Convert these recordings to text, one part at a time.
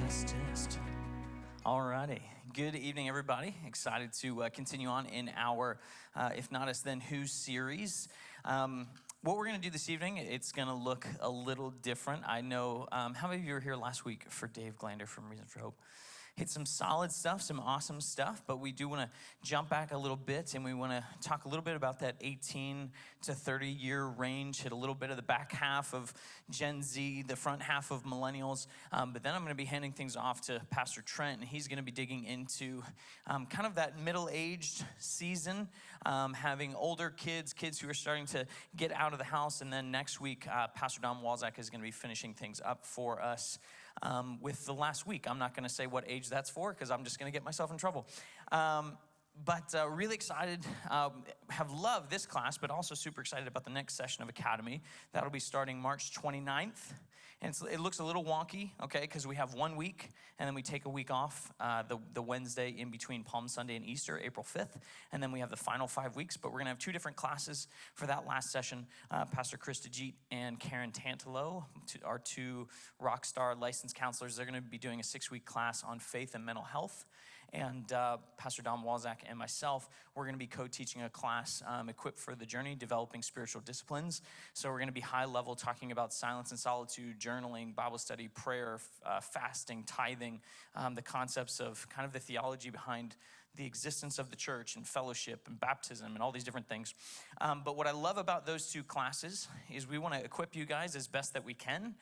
Test. Alrighty. Good evening, everybody. Excited to continue on in our If Not Us, Then Who series. What we're going to do this evening, it's going to look a little different. I know, how many of you were here last week for Dave Glander from Reason for Hope? Hit some solid stuff, some awesome stuff, but we do want to jump back a little bit, and we want to talk a little bit about that 18 to 30 year range, hit a little bit of the back half of Gen Z, the front half of millennials, but then I'm going to be handing things off to Pastor Trent, and he's going to be digging into kind of that middle-aged season, having older kids who are starting to get out of the house, and then next week, Pastor Don Walzak is going to be finishing things up for us with the last week. I'm not going to say what age that's for because I'm just going to get myself in trouble. But really excited, have loved this class, but also super excited about the next session of Academy. That'll be starting March 29th. And it looks a little wonky, okay, because we have 1 week, and then we take a week off the Wednesday in between Palm Sunday and Easter, April 5th. And then we have the final 5 weeks, but we're going to have two different classes for that last session. Pastor Chris DeJeet and Karen Tantalo, our two rock star licensed counselors, they're going to be doing a 6-week class on faith and mental health. And Pastor Don Walzak and myself, we're going to be co-teaching a class, Equipped for the Journey, Developing Spiritual Disciplines. So we're going to be high level talking about silence and solitude, journaling, Bible study, prayer, fasting, tithing, the concepts of kind of the theology behind the existence of the church and fellowship and baptism and all these different things. But what I love about those two classes is we want to equip you guys as best that we can.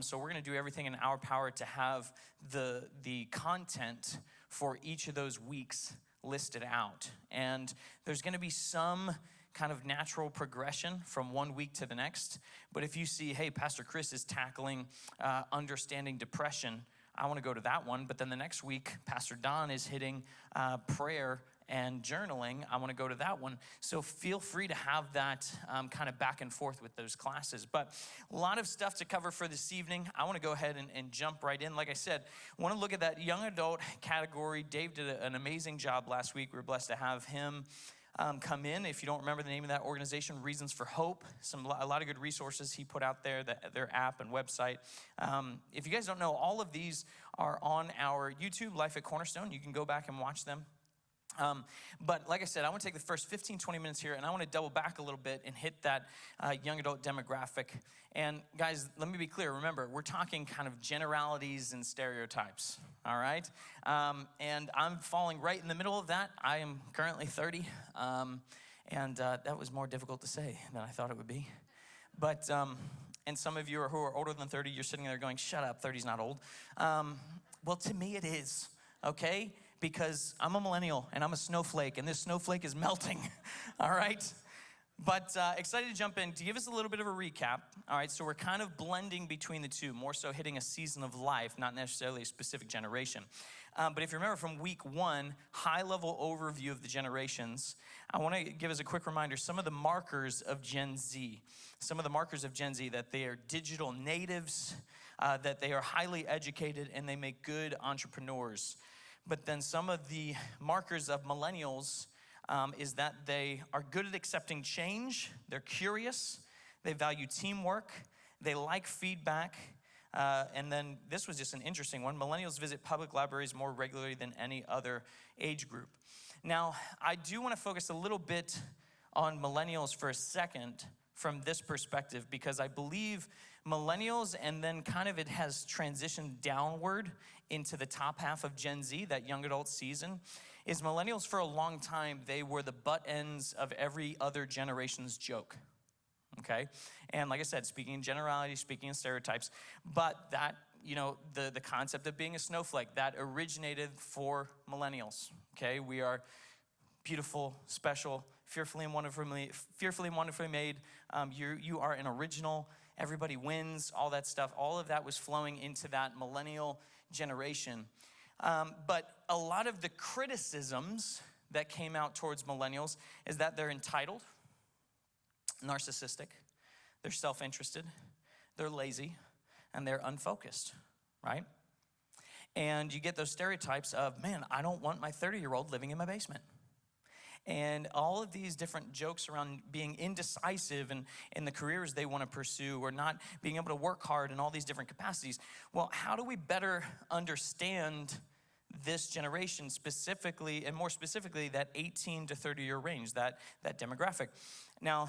So we're going to do everything in our power to have the content for each of those weeks listed out. And there's going to be some kind of natural progression from 1 week to the next. But if you see, hey, Pastor Chris is tackling understanding depression, I want to go to that one. But then the next week, Pastor Don is hitting prayer and journaling. I want to go to that one. So feel free to have that kind of back and forth with those classes. But a lot of stuff to cover for this evening. I want to go ahead and jump right in. Like I said, I want to look at that young adult category. Dave did an amazing job last week. We were blessed to have him come in. If you don't remember the name of that organization, Reasons for Hope, a lot of good resources he put out there, their app and website. If you guys don't know, all of these are on our YouTube, Life at Cornerstone. You can go back and watch them. But like I said, I want to take the first 15, 20 minutes here, and I want to double back a little bit and hit that young adult demographic. And guys, let me be clear. Remember, we're talking kind of generalities and stereotypes, all right? And I'm falling right in the middle of that. I am currently 30, and that was more difficult to say than I thought it would be. But, and some of you who are older than 30, you're sitting there going, shut up, 30's not old. Well, to me it is, okay? Because I'm a millennial and I'm a snowflake, and this snowflake is melting, all right? But excited to jump in. To give us a little bit of a recap, all right, so we're kind of blending between the two, more so hitting a season of life, not necessarily a specific generation. But if you remember from week 1, high-level overview of the generations, I want to give us a quick reminder, some of the markers of Gen Z. Some of the markers of Gen Z, that they are digital natives, that they are highly educated, and they make good entrepreneurs. But then some of the markers of millennials is that they are good at accepting change, they're curious, they value teamwork, they like feedback, and then this was just an interesting one. Millennials visit public libraries more regularly than any other age group. Now, I do want to focus a little bit on millennials for a second from this perspective, because I believe millennials, and then kind of it has transitioned downward into the top half of Gen Z, that young adult season, is millennials for a long time, they were the butt ends of every other generation's joke, okay? And like I said, speaking in generalities, speaking in stereotypes, but that, you know, the concept of being a snowflake, that originated for millennials, okay? We are beautiful, special, fearfully and wonderfully made. You are an original. Everybody wins, all that stuff. All of that was flowing into that millennial generation. But a lot of the criticisms that came out towards millennials is that they're entitled, narcissistic, they're self-interested, they're lazy, and they're unfocused, right? And you get those stereotypes of, man, I don't want my 30-year-old living in my basement. and all of these different jokes around being indecisive and in the careers they want to pursue, or not being able to work hard in all these different capacities. Well, how do we better understand this generation specifically, and more specifically, that 18 to 30-year range, that demographic? Now,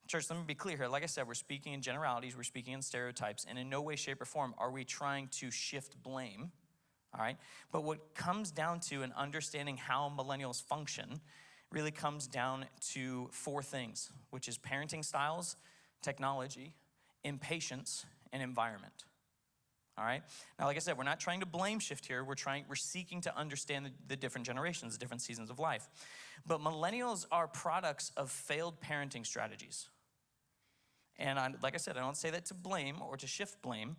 church, let me be clear here. Like I said, we're speaking in generalities, we're speaking in stereotypes, and in no way, shape, or form are we trying to shift blame, all right? But what comes down to an understanding how millennials function really comes down to four things, which is parenting styles, technology, impatience, and environment. All right? Now, like I said, we're not trying to blame shift here. We're seeking to understand the different generations, the different seasons of life. But millennials are products of failed parenting strategies. And like I said, I don't say that to blame or to shift blame,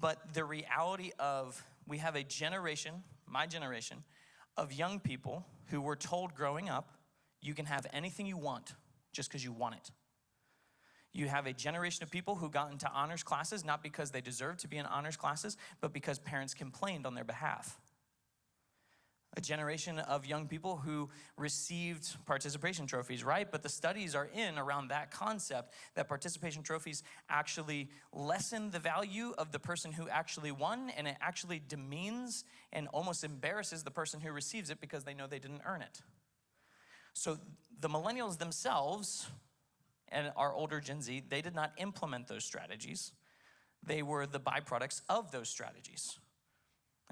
but the reality of we have a generation, my generation, of young people who were told growing up, you can have anything you want just because you want it. You have a generation of people who got into honors classes, not because they deserved to be in honors classes, but because parents complained on their behalf. A generation of young people who received participation trophies, right? But the studies are in around that concept that participation trophies actually lessen the value of the person who actually won, and it actually demeans and almost embarrasses the person who receives it because they know they didn't earn it. So the millennials themselves and our older Gen Z, they did not implement those strategies. They were the byproducts of those strategies.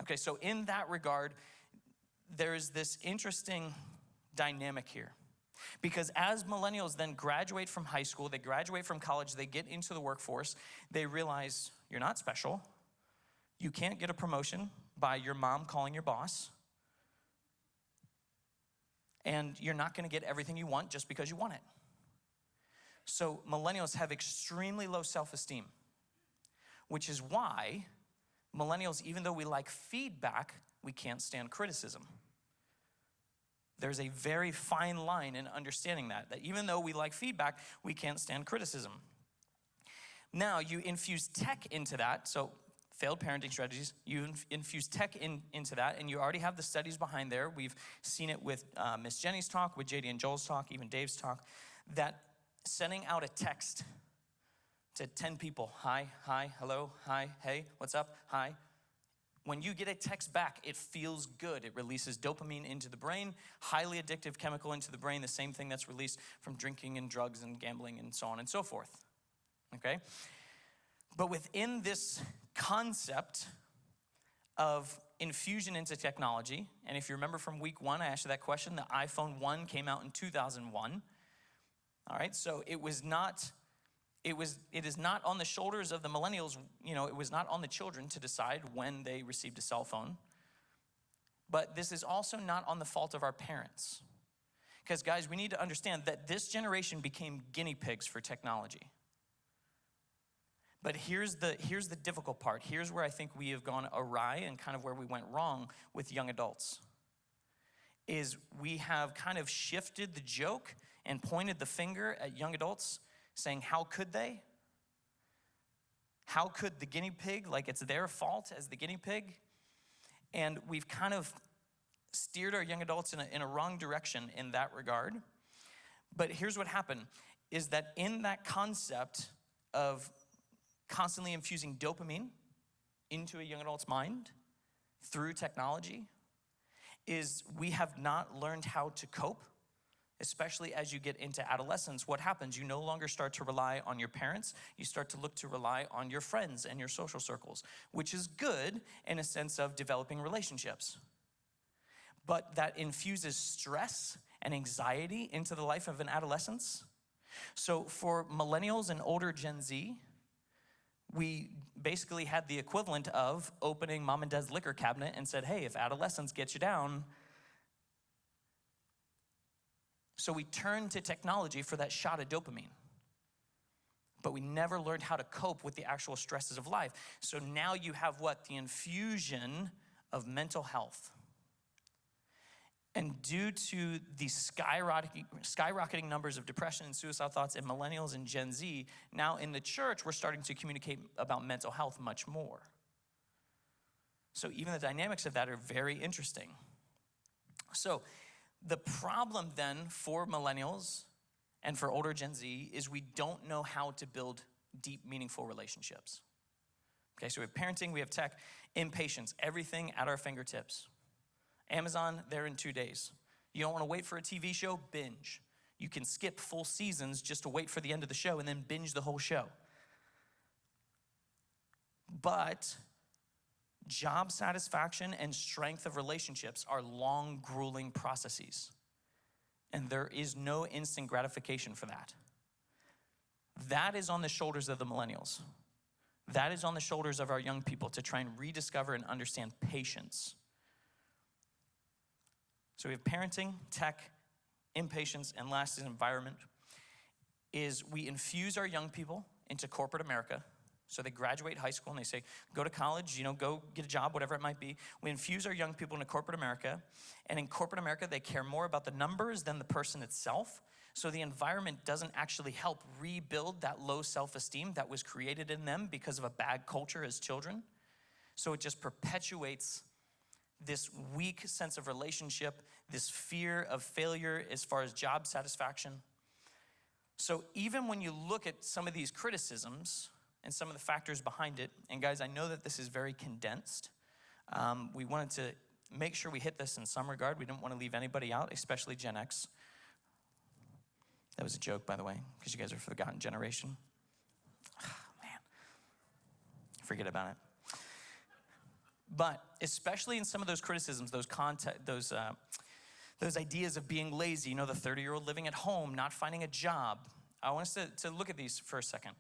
Okay, so in that regard, there's this interesting dynamic here. Because as millennials then graduate from high school, they graduate from college, they get into the workforce, they realize you're not special. You can't get a promotion by your mom calling your boss. And you're not gonna get everything you want just because you want it. So millennials have extremely low self-esteem, which is why millennials, even though we like feedback, we can't stand criticism. There's a very fine line in understanding that even though we like feedback, we can't stand criticism. Now, you infuse tech into that, so failed parenting strategies, you infuse tech into that, and you already have the studies behind there. We've seen it with Miss Jenny's talk, with JD and Joel's talk, even Dave's talk, that sending out a text to 10 people, hi, hello, hi, hey, what's up, hi. When you get a text back, it feels good. It releases dopamine into the brain, highly addictive chemical into the brain, the same thing that's released from drinking and drugs and gambling and so on and so forth, okay? But within this concept of infusion into technology, and if you remember from week one, I asked you that question, the iPhone 1 came out in 2001, all right? So it is not on the shoulders of the millennials, it was not on the children to decide when they received a cell phone. But this is also not on the fault of our parents. Because guys, we need to understand that this generation became guinea pigs for technology. But here's the difficult part. Here's where I think we have gone awry and kind of where we went wrong with young adults. Is we have kind of shifted the joke and pointed the finger at young adults, saying, how could they? How could the guinea pig, like it's their fault as the guinea pig? And we've kind of steered our young adults in a wrong direction in that regard. But here's what happened, is that in that concept of constantly infusing dopamine into a young adult's mind through technology, is we have not learned how to cope. Especially as you get into adolescence, what happens? You no longer start to rely on your parents. You start to look to rely on your friends and your social circles, which is good in a sense of developing relationships. But that infuses stress and anxiety into the life of an adolescence. So for millennials and older Gen Z, we basically had the equivalent of opening mom and dad's liquor cabinet and said, hey, if adolescence gets you down. So we turned to technology for that shot of dopamine. But we never learned how to cope with the actual stresses of life. So now you have what? The infusion of mental health. And due to the skyrocketing numbers of depression and suicidal thoughts in millennials and Gen Z, now in the church, we're starting to communicate about mental health much more. So even the dynamics of that are very interesting. So The problem then for millennials and for older Gen Z is we don't know how to build deep, meaningful relationships. Okay, so we have parenting, we have tech, impatience, everything at our fingertips. Amazon, there in 2 days. You don't wanna wait for a TV show, binge. You can skip full seasons just to wait for the end of the show and then binge the whole show. But job satisfaction and strength of relationships are long, grueling processes. And there is no instant gratification for that. That is on the shoulders of the millennials. That is on the shoulders of our young people to try and rediscover and understand patience. So we have parenting, tech, impatience, and last is environment. Is we infuse our young people into corporate America. So they graduate high school and they say, go to college, go get a job, whatever it might be. We infuse our young people into corporate America. And in corporate America, they care more about the numbers than the person itself. So the environment doesn't actually help rebuild that low self-esteem that was created in them because of a bad culture as children. So it just perpetuates this weak sense of relationship, this fear of failure as far as job satisfaction. So even when you look at some of these criticisms and some of the factors behind it, and guys, I know that this is very condensed. We wanted to make sure we hit this in some regard. We didn't want to leave anybody out, especially Gen X. That was a joke, by the way, because you guys are forgotten generation. Man, forget about it. But especially in some of those criticisms, those ideas of being lazy, the 30-year-old living at home, not finding a job. I want us to look at these for a second.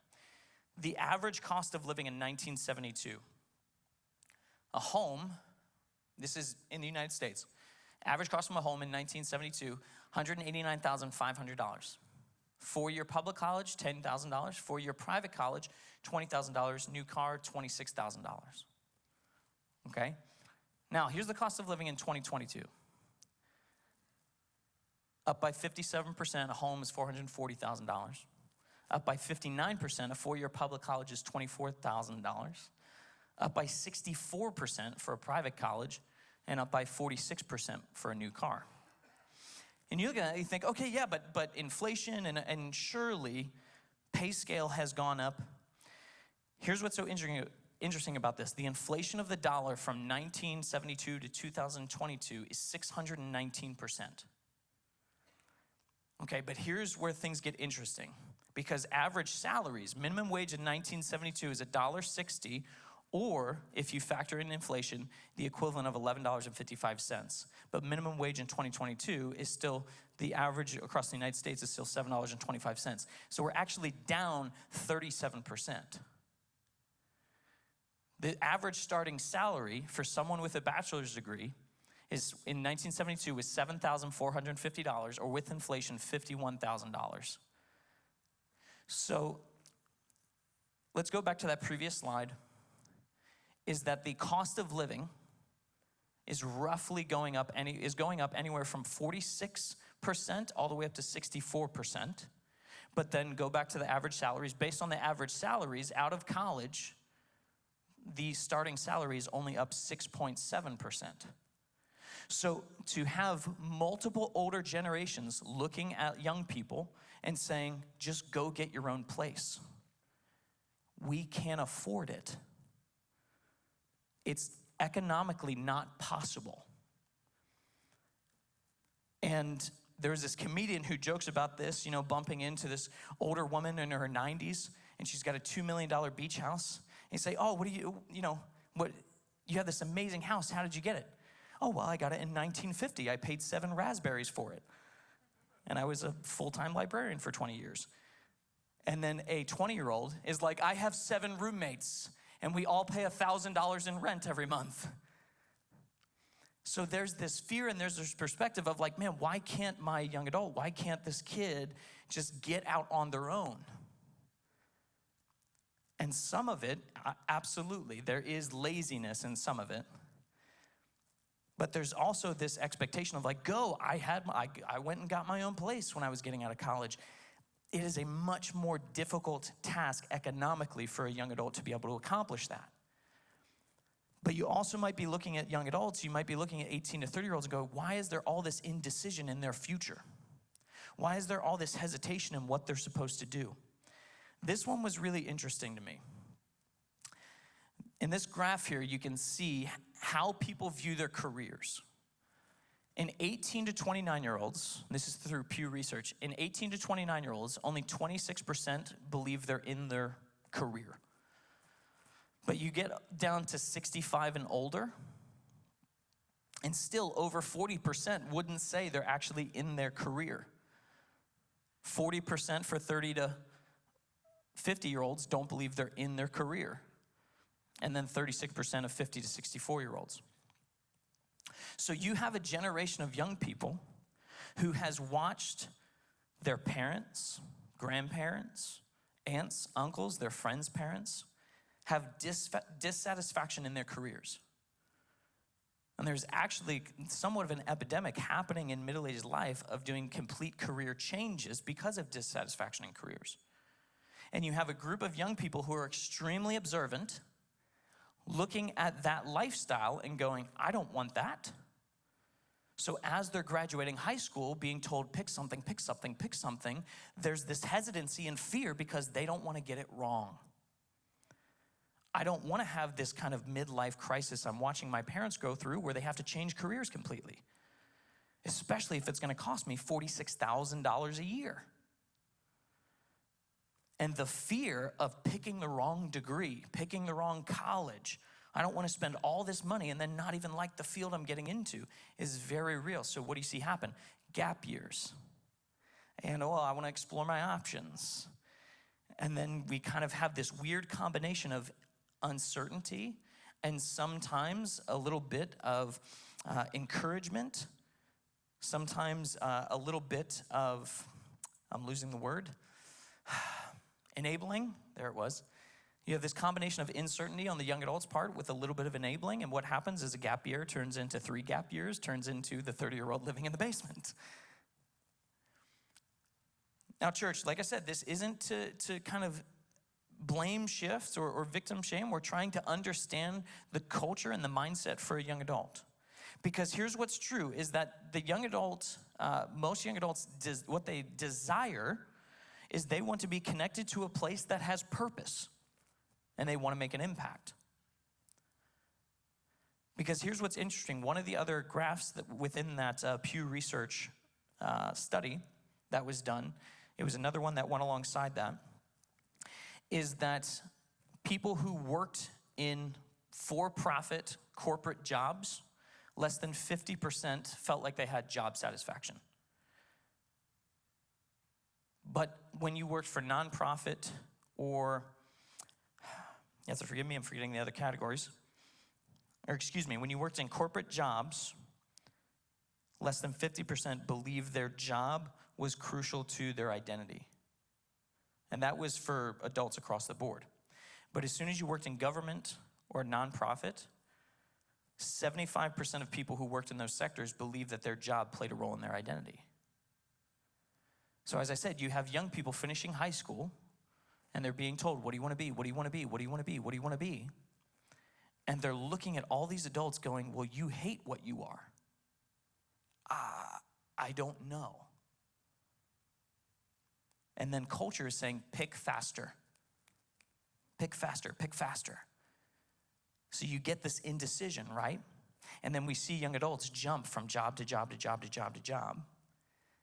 The average cost of living in 1972. A home, this is in the United States, average cost of a home in 1972, $189,500. 4-year public college, $10,000. 4-year private college, $20,000. New car, $26,000. Okay? Now, here's the cost of living in 2022. Up by 57%, a home is $440,000. Up by 59%, a 4-year public college is $24,000. Up by 64% for a private college, and up by 46% for a new car. And you look at it, you think, okay, yeah, but inflation and surely pay scale has gone up. Here's what's so interesting about this. The inflation of the dollar from 1972 to 2022 is 619%. Okay, but here's where things get interesting. Because average salaries, minimum wage in 1972 is $1.60, or if you factor in inflation, the equivalent of $11.55. But minimum wage in 2022 is still, the average across the United States is still $7.25. So we're actually down 37%. The average starting salary for someone with a bachelor's degree is in 1972 was $7,450, or with inflation, $51,000. So let's go back to that previous slide. Is that the cost of living is roughly going up anywhere from 46% all the way up to 64%. But then go back to the average salaries. Based on the average salaries out of college, the starting salary is only up 6.7%. So to have multiple older generations looking at young people and saying, just go get your own place. We can't afford it. It's economically not possible. And there's this comedian who jokes about this, bumping into this older woman in her 90s, and she's got a $2 million beach house. And you say, oh, you have this amazing house. How did you get it? Oh, well, I got it in 1950. I paid 7 raspberries for it. And I was a full-time librarian for 20 years. And then a 20-year-old is like, I have 7 roommates, and we all pay $1,000 in rent every month. So there's this fear and there's this perspective of like, man, why can't my young adult, why can't this kid just get out on their own? And some of it, absolutely, there is laziness in some of it. But there's also this expectation of like, I went and got my own place when I was getting out of college. It is a much more difficult task economically for a young adult to be able to accomplish that. But you also might be looking at young adults, you might be looking at 18 to 30-year-olds and go, why is there all this indecision in their future? Why is there all this hesitation in what they're supposed to do? This one was really interesting to me. In this graph here, you can see how people view their careers. In 18 to 29-year-olds, this is through Pew Research, in 18 to 29-year-olds, only 26% believe they're in their career. But you get down to 65 and older, and still over 40% wouldn't say they're actually in their career. 40% for 30 to 50-year-olds don't believe they're in their career. And then 36% of 50 to 64-year-olds. So you have a generation of young people who has watched their parents, grandparents, aunts, uncles, their friends' parents have dissatisfaction in their careers. And there's actually somewhat of an epidemic happening in middle-aged life of doing complete career changes because of dissatisfaction in careers. And you have a group of young people who are extremely observant, looking at that lifestyle and going, I don't want that. So as they're graduating high school, being told, pick something, pick something, pick something, there's this hesitancy and fear because they don't want to get it wrong. I don't want to have this kind of midlife crisis I'm watching my parents go through where they have to change careers completely, especially if it's going to cost me $46,000 a year. And the fear of picking the wrong degree, picking the wrong college, I don't want to spend all this money and then not even like the field I'm getting into, is very real. So what do you see happen? Gap years. And, I want to explore my options. And then we kind of have this weird combination of uncertainty and sometimes a little bit of encouragement, sometimes a little bit of, I'm losing the word, enabling. There it was. You have this combination of uncertainty on the young adult's part with a little bit of enabling, and what happens is a gap year turns into 3 gap years, turns into the 30-year-old living in the basement. Now, church, like I said, this isn't to kind of blame shifts or victim shame. We're trying to understand the culture and the mindset for a young adult. Because here's what's true, is that the young adult, most young adults, what they desire is they want to be connected to a place that has purpose, and they want to make an impact. Because here's what's interesting. One of the other graphs that within that Pew Research study that was done, it was another one that went alongside that, is that people who worked in for-profit corporate jobs, less than 50% felt like they had job satisfaction. But when you worked for nonprofit or, you have to forgive me, I'm forgetting the other categories. Or excuse me, when you worked in corporate jobs, less than 50% believed their job was crucial to their identity. And that was for adults across the board. But as soon as you worked in government or nonprofit, 75% of people who worked in those sectors believed that their job played a role in their identity. So as I said, you have young people finishing high school, and they're being told, what do you want to be? What do you want to be? What do you want to be? What do you want to be? And they're looking at all these adults going, well, you hate what you are. I don't know. And then culture is saying, pick faster. Pick faster, pick faster. So you get this indecision, right? And then we see young adults jump from job to job to job to job to job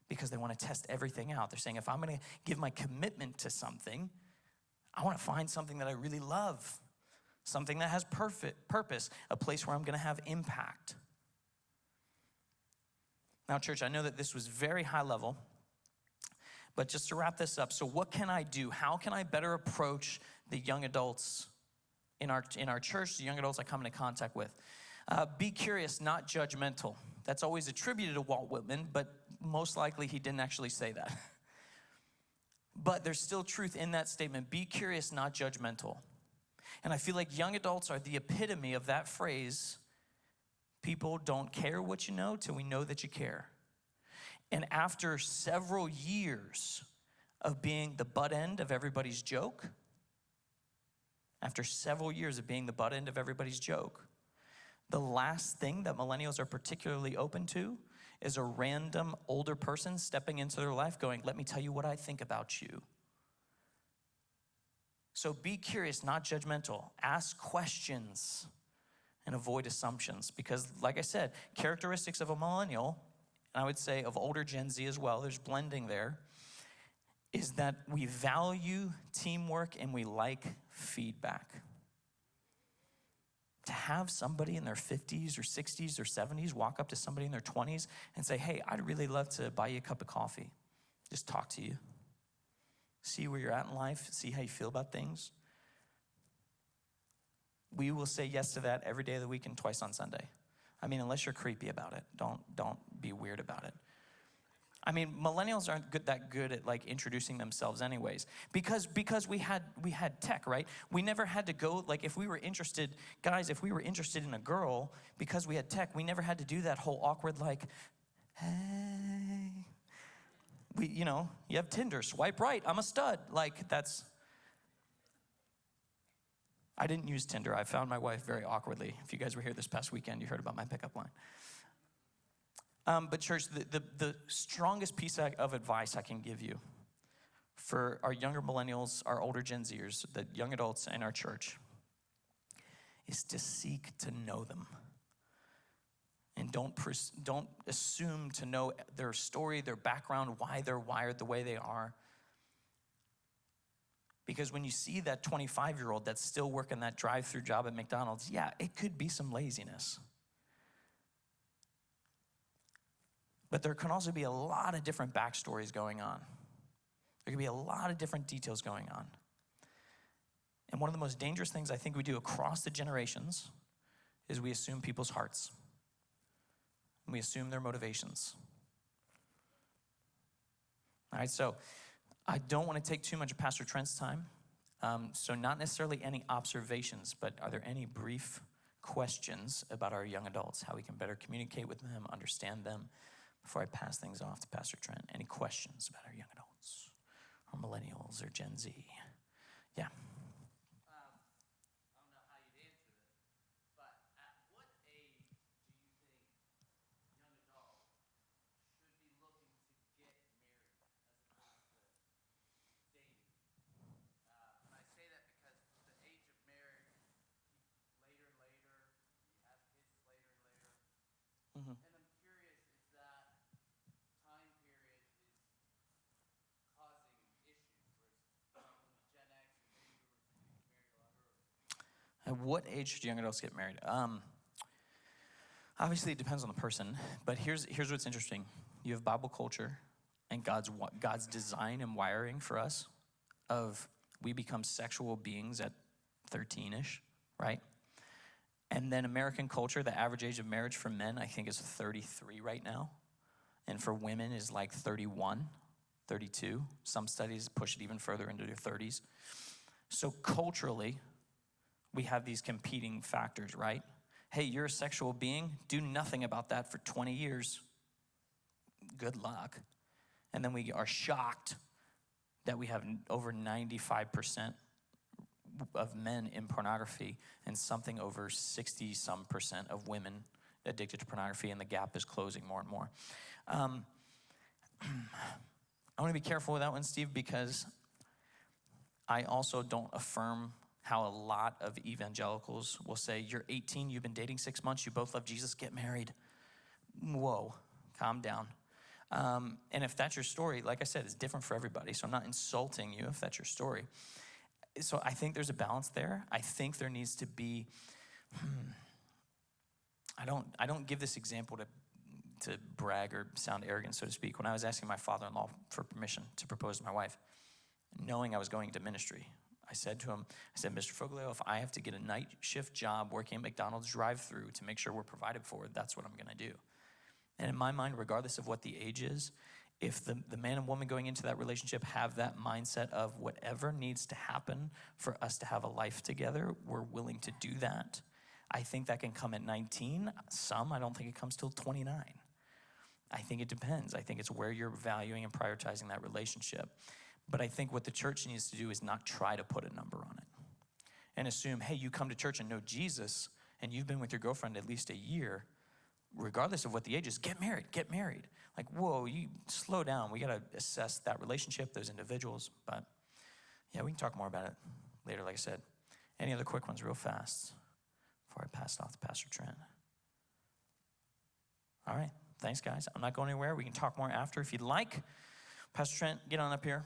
because they want to test everything out. They're saying, if I'm going to give my commitment to something, I want to find something that I really love, something that has purpose, a place where I'm going to have impact. Now, church, I know that this was very high level, but just to wrap this up, so what can I do? How can I better approach the young adults in our church, the young adults I come into contact with? Be curious, not judgmental. That's always attributed to Walt Whitman, but most likely he didn't actually say that. But there's still truth in that statement. Be curious, not judgmental. And I feel like young adults are the epitome of that phrase. People don't care what you know till we know that you care. And after several years of being the butt end of everybody's joke, The last thing that millennials are particularly open to is a random older person stepping into their life going, let me tell you what I think about you. So be curious, not judgmental. Ask questions and avoid assumptions. Because like I said, characteristics of a millennial, and I would say of older Gen Z as well, there's blending there, is that we value teamwork and we like feedback. To have somebody in their 50s or 60s or 70s walk up to somebody in their 20s and say, hey, I'd really love to buy you a cup of coffee. Just talk to you. See where you're at in life. See how you feel about things. We will say yes to that every day of the week and twice on Sunday. I mean, unless you're creepy about it. Don't be weird about it. I mean, millennials aren't that good at like introducing themselves anyways. Because we had tech, right? We never had to go, like if we were interested, guys, if we were interested in a girl, because we had tech, we never had to do that whole awkward like, hey. You have Tinder, swipe right, I'm a stud. Like that's, I didn't use Tinder. I found my wife very awkwardly. If you guys were here this past weekend, you heard about my pickup line. But church, the strongest piece of advice I can give you for our younger millennials, our older Gen Zers, the young adults in our church, is to seek to know them. And don't assume to know their story, their background, why they're wired the way they are. Because when you see that 25-year-old that's still working that drive-through job at McDonald's, yeah, it could be some laziness. But there can also be a lot of different backstories going on. There can be a lot of different details going on. And one of the most dangerous things I think we do across the generations is we assume people's hearts. We assume their motivations. All right, so I don't want to take too much of Pastor Trent's time. So not necessarily any observations, but are there any brief questions about our young adults, how we can better communicate with them, understand them, before I pass things off to Pastor Trent? Any questions about our young adults or millennials or Gen Z? Yeah. I don't know how you'd answer this, but at what age do you think young adults should be looking to get married as opposed to dating? And I say that because the age of marriage, later and later, you have kids later and later. Mm-hmm. And I'm curious if that time period is causing issues for Gen X or baby boomers getting married a lot earlier. At what age should young adults get married? Obviously, it depends on the person, but here's what's interesting. You have Bible culture and God's design and wiring for us of we become sexual beings at 13-ish, right? And then American culture, the average age of marriage for men, I think, is 33 right now. And for women is like 31, 32. Some studies push it even further into their 30s. So culturally, we have these competing factors, right? Hey, you're a sexual being. Do nothing about that for 20 years. Good luck. And then we are shocked that we have over 95% of men in pornography and something over 60-some% of women addicted to pornography, and the gap is closing more and more. I want to be careful with that one, Steve, because I also don't affirm how a lot of evangelicals will say, you're 18, you've been dating 6 months, you both love Jesus, get married. Whoa, calm down. And if that's your story, like I said, it's different for everybody, so I'm not insulting you if that's your story. So I think there's a balance there. I think there needs to be, I don't give this example to brag or sound arrogant, so to speak. When I was asking my father-in-law for permission to propose to my wife, knowing I was going into ministry, I said to him, Mr. Foglio, if I have to get a night shift job working at McDonald's drive-thru to make sure we're provided for, that's what I'm gonna do. And in my mind, regardless of what the age is, if the man and woman going into that relationship have that mindset of whatever needs to happen for us to have a life together, we're willing to do that. I think that can come at 19. I don't think it comes till 29. I think it depends. I think it's where you're valuing and prioritizing that relationship. But I think what the church needs to do is not try to put a number on it and assume, hey, you come to church and know Jesus, and you've been with your girlfriend at least a year, regardless of what the age is, get married, get married. Like, whoa, you slow down. We got to assess that relationship, those individuals. But yeah, we can talk more about it later, like I said. Any other quick ones real fast before I pass it off to Pastor Trent? All right, thanks, guys. I'm not going anywhere. We can talk more after if you'd like. Pastor Trent, get on up here.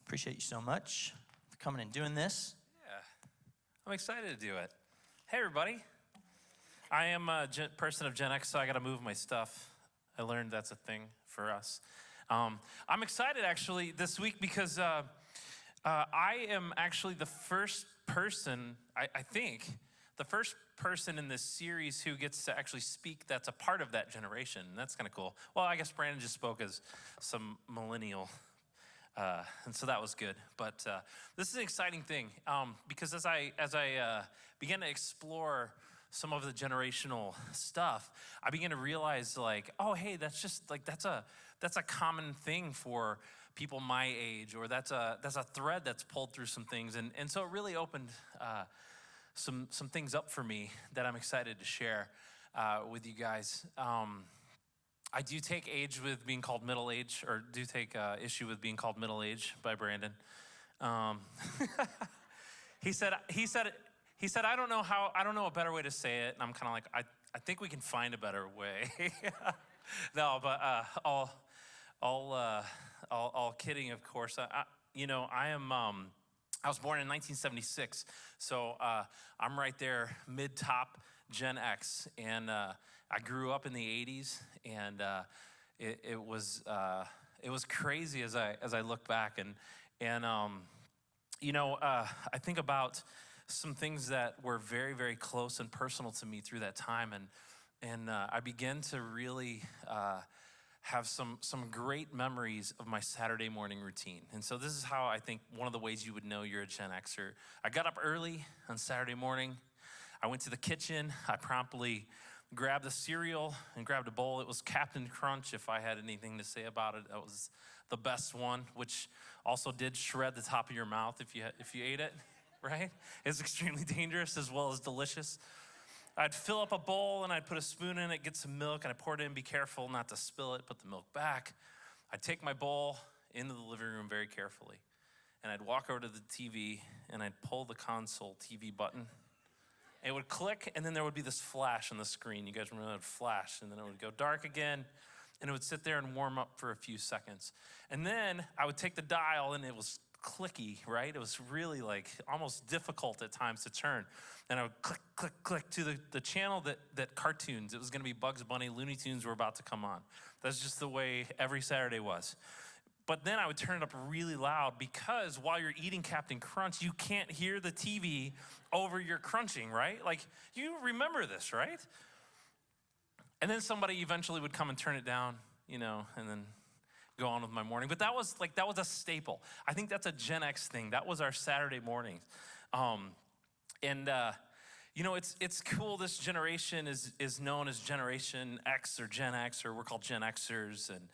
Appreciate you so much for coming and doing this. Yeah, I'm excited to do it. Hey, everybody. I am a person of Gen X, so I got to move my stuff. I learned that's a thing for us. I'm excited, actually, this week because I am actually the first person, I think, the first person in this series who gets to actually speak that's a part of that generation. That's kind of cool. Well, I guess Brandon just spoke as some millennial, and so that was good. But this is an exciting thing because as I began to explore some of the generational stuff, I began to realize, like, oh, hey, that's just like that's a common thing for people my age, or that's a thread that's pulled through some things, and so it really opened some things up for me that I'm excited to share with you guys. I do take age with being called middle age, or do take issue with being called middle age by Brandon. He said, I don't know a better way to say it. And I'm kind of like, I think we can find a better way. No, but all kidding, of course. I was born in 1976, so I'm right there, mid-top Gen X, and I grew up in the 80s, and it was crazy as I look back, and I think about some things that were very, very close and personal to me through that time, and I began to really have some great memories of my Saturday morning routine. And so this is how I think one of the ways you would know you're a Gen Xer. I got up early on Saturday morning. I went to the kitchen. I promptly grabbed the cereal and grabbed a bowl. It was Captain Crunch, if I had anything to say about it. That was the best one, which also did shred the top of your mouth if you ate it, right? It's extremely dangerous as well as delicious. I'd fill up a bowl and I'd put a spoon in it, get some milk, and I pour it in, be careful not to spill it, put the milk back. I'd take my bowl into the living room very carefully, and I'd walk over to the TV and I'd pull the console TV button. It would click, and then there would be this flash on the screen. You guys remember that flash, and then it would go dark again, and it would sit there and warm up for a few seconds. And then I would take the dial, and it was clicky, right? It was really like almost difficult at times to turn. And I would click, click, click to the channel that cartoons, it was gonna be Bugs Bunny, Looney Tunes were about to come on. That's just the way every Saturday was. But then I would turn it up really loud because while you're eating Captain Crunch, you can't hear the TV over your crunching, right? Like, you remember this, right? And then somebody eventually would come and turn it down, and then go on with my morning. But that was a staple. I think that's a Gen X thing. That was our Saturday mornings. It's cool. This generation is known as Generation X or Gen X, or we're called Gen Xers. And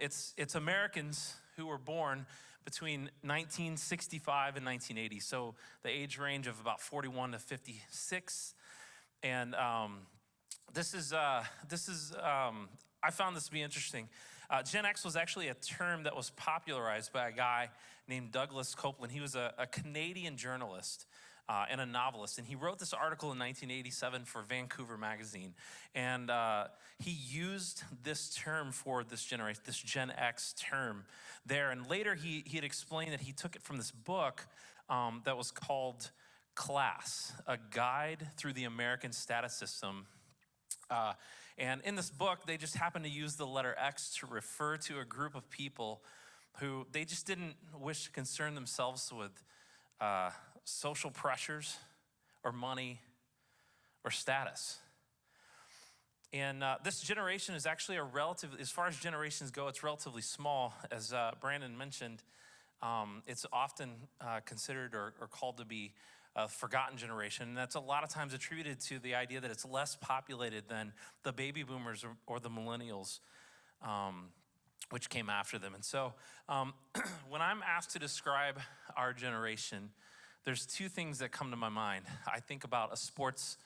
it's Americans who were born between 1965 and 1980. So the age range of about 41 to 56. And this is I found this to be interesting. Gen X was actually a term that was popularized by a guy named Douglas Copeland. He was a Canadian journalist and a novelist, and he wrote this article in 1987 for Vancouver magazine, and he used this term for this generation, this Gen X term there, and later he had explained that he took it from this book that was called Class, a Guide Through the American Status System. And in this book, they just happened to use the letter X to refer to a group of people who they just didn't wish to concern themselves with social pressures or money or status. And this generation is actually as far as generations go, it's relatively small. As Brandon mentioned, it's often considered or called to be a forgotten generation. And that's a lot of times attributed to the idea that it's less populated than the baby boomers or the millennials, which came after them. And so when I'm asked to describe our generation, there's two things that come to my mind. I think about a sports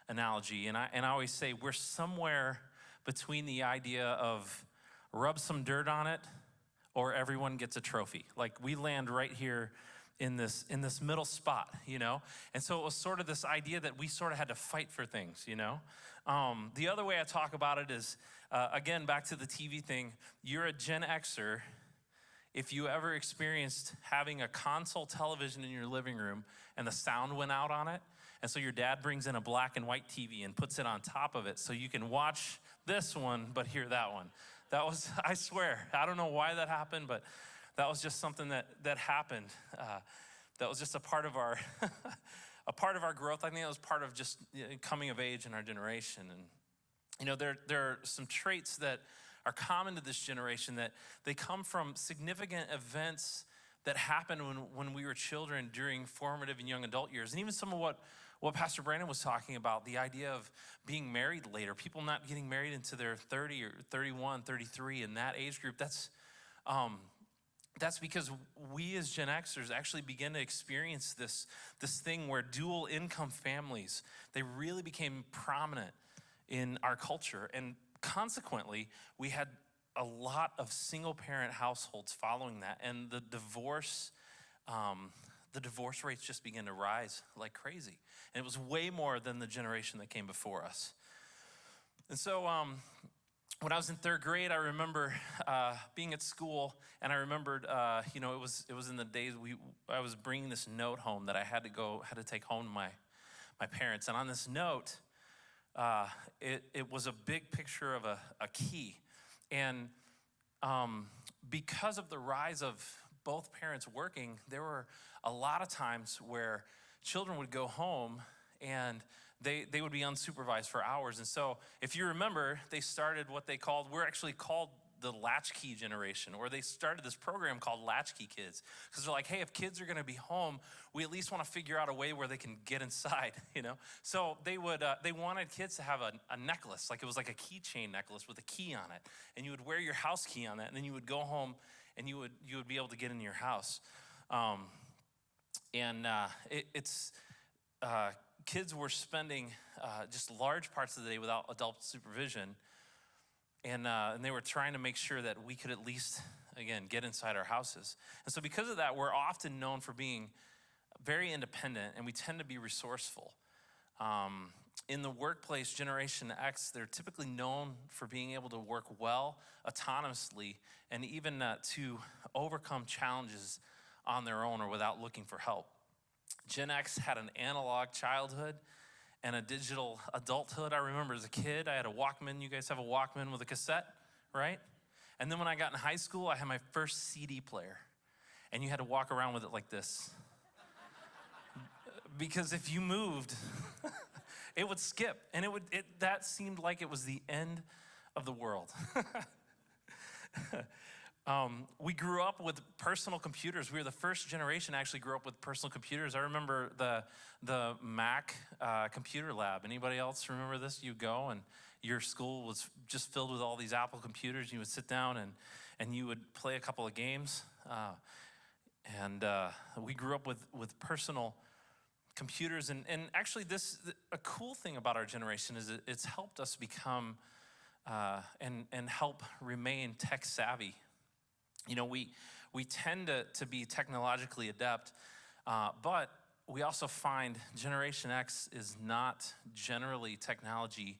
analogy, and I always say we're somewhere between the idea of rub some dirt on it or everyone gets a trophy. Like we land right here in this middle spot, you know? And so it was sort of this idea that we sort of had to fight for things, you know? The other way I talk about it is, again, back to the TV thing, you're a Gen Xer if you ever experienced having a console television in your living room and the sound went out on it, and so your dad brings in a black and white TV and puts it on top of it so you can watch this one but hear that one. That was, I swear, I don't know why that happened, but that was just something that happened. That was just a part of our a part of our growth. I think it was part of just coming of age in our generation. And you know, there are some traits that are common to this generation that they come from significant events that happened when we were children during formative and young adult years. And even some of what Pastor Brandon was talking about, the idea of being married later, people not getting married into their 30 or 31, 33, in that age group, that's because we as Gen Xers actually begin to experience this thing where dual income families, they really became prominent in our culture. And consequently, we had a lot of single parent households following that. And the divorce rates just began to rise like crazy. And it was way more than the generation that came before us. And so when I was in third grade, I remember being at school, and I remembered, you know, it was in the days I was bringing this note home that I had to take home to my parents. And on this note, it was a big picture of a key. And because of the rise of both parents working, there were a lot of times where children would go home and they would be unsupervised for hours. And so if you remember, they started what we're actually called the latchkey generation, or they started this program called Latchkey Kids. Because they're like, hey, if kids are gonna be home, we at least wanna figure out a way where they can get inside, you know? So they wanted kids to have a necklace, like it was like a keychain necklace with a key on it. And you would wear your house key on that, and then you would go home and you would be able to get in your house. Kids were spending just large parts of the day without adult supervision. And they were trying to make sure that we could at least, again, get inside our houses. And so because of that, we're often known for being very independent, and we tend to be resourceful. In the workplace, Generation X, they're typically known for being able to work well, autonomously, and even to overcome challenges on their own or without looking for help. Gen X had an analog childhood and a digital adulthood. I remember as a kid, I had a Walkman. You guys have a Walkman with a cassette, right? And then when I got in high school, I had my first CD player. And you had to walk around with it like this. Because if you moved, it would skip. And that seemed like it was the end of the world. We grew up with personal computers. We were the first generation to actually grew up with personal computers. I remember the Mac computer lab. Anybody else remember this? You go and your school was just filled with all these Apple computers. You would sit down and you would play a couple of games. We grew up with personal computers. And actually a cool thing about our generation is it's helped us become and help remain tech savvy. You know, we tend to be technologically adept, but we also find Generation X is not generally technology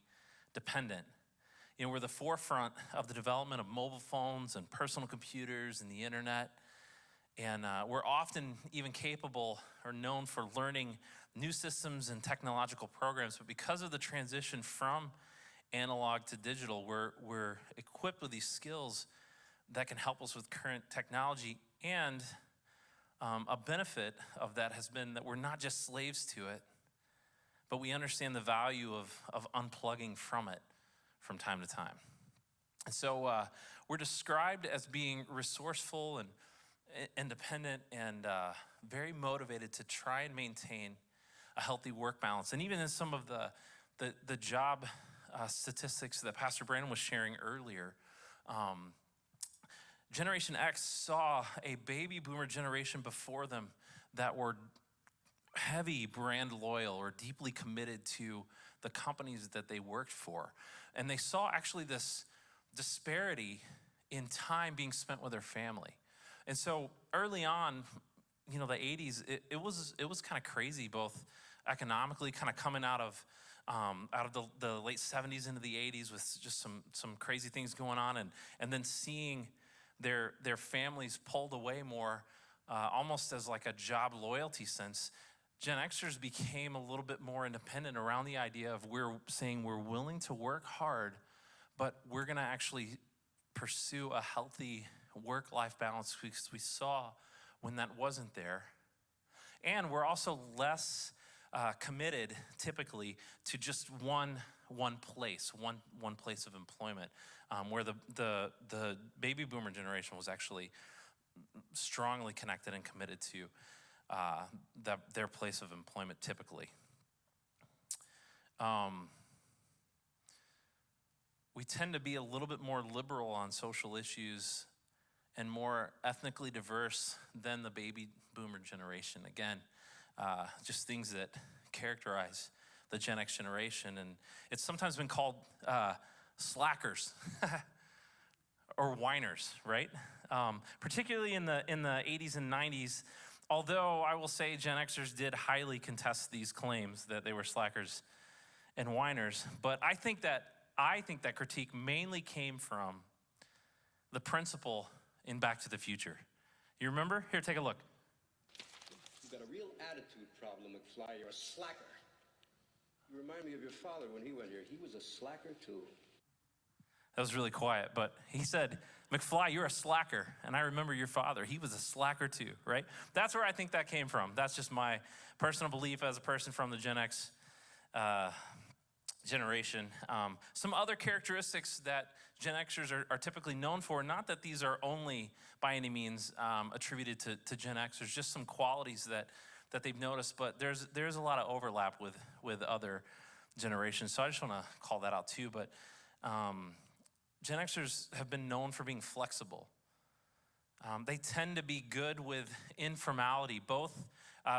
dependent. You know, we're the forefront of the development of mobile phones and personal computers and the internet. And we're often even capable or known for learning new systems and technological programs. But because of the transition from analog to digital, we're equipped with these skills that can help us with current technology. And a benefit of that has been that we're not just slaves to it, but we understand the value of unplugging from it from time to time. And so we're described as being resourceful and independent and very motivated to try and maintain a healthy work balance. And even in some of the job statistics that Pastor Brandon was sharing earlier, Generation X saw a baby boomer generation before them that were heavy brand loyal or deeply committed to the companies that they worked for. And they saw actually this disparity in time being spent with their family. And so early on, the 80s, it was kind of crazy, both economically, kind of coming out of the late 70s into the 80s with just some crazy things going on, and then seeing their families pulled away more, almost as like a job loyalty sense. Gen Xers became a little bit more independent around the idea of we're willing to work hard, but we're gonna actually pursue a healthy work-life balance, because we saw when that wasn't there. And we're also less committed typically to just one place of employment, where the baby boomer generation was actually strongly connected and committed to their place of employment typically. We tend to be a little bit more liberal on social issues and more ethnically diverse than the baby boomer generation. Again, just things that characterize the Gen X generation. And it's sometimes been called slackers or whiners, right? Particularly in the 80s and 90s, although I will say Gen Xers did highly contest these claims that they were slackers and whiners. But I think that critique mainly came from the principal in Back to the Future. You remember? Here, take a look. You've got a real attitude problem, McFly. You're a slacker. You remind me of your father when he went here. He was a slacker, too. That was really quiet, but he said, McFly, you're a slacker. And I remember your father. He was a slacker, too, right? That's where I think that came from. That's just my personal belief as a person from the Gen X generation. Some other characteristics that Gen Xers are typically known for, not that these are only by any means attributed to Gen Xers, just some qualities that they've noticed, but there's a lot of overlap with other generations. So I just want to call that out too. But Gen Xers have been known for being flexible. They tend to be good with informality, both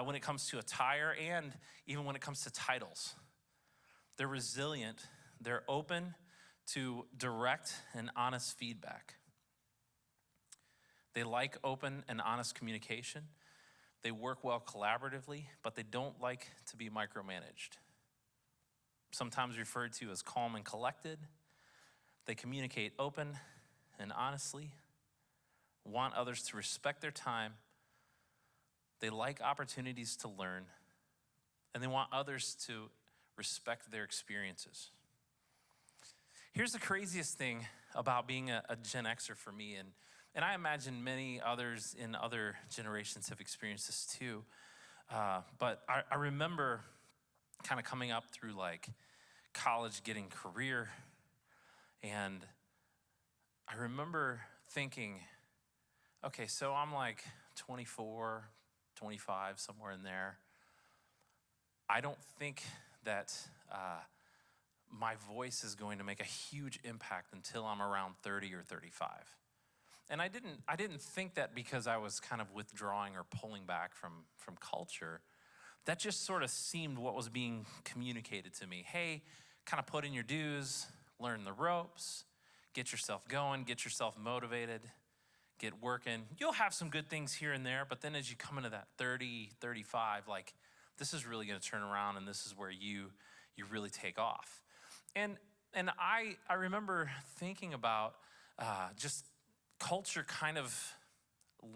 when it comes to attire and even when it comes to titles. They're resilient. They're open to direct and honest feedback. They like open and honest communication. They work well collaboratively, but they don't like to be micromanaged. Sometimes referred to as calm and collected. They communicate open and honestly, want others to respect their time. They like opportunities to learn, and they want others to respect their experiences. Here's the craziest thing about being a Gen Xer for me, and I imagine many others in other generations have experienced this too. But I remember kind of coming up through like college, getting career, and I remember thinking, okay, so I'm like 24, 25, somewhere in there. I don't think that my voice is going to make a huge impact until I'm around 30 or 35. And I didn't think that because I was kind of withdrawing or pulling back from culture. That just sort of seemed what was being communicated to me. Hey, kind of put in your dues, learn the ropes, get yourself going, get yourself motivated, get working. You'll have some good things here and there, but then as you come into that 30, 35, like this is really gonna turn around and this is where you really take off. And I remember thinking about just culture kind of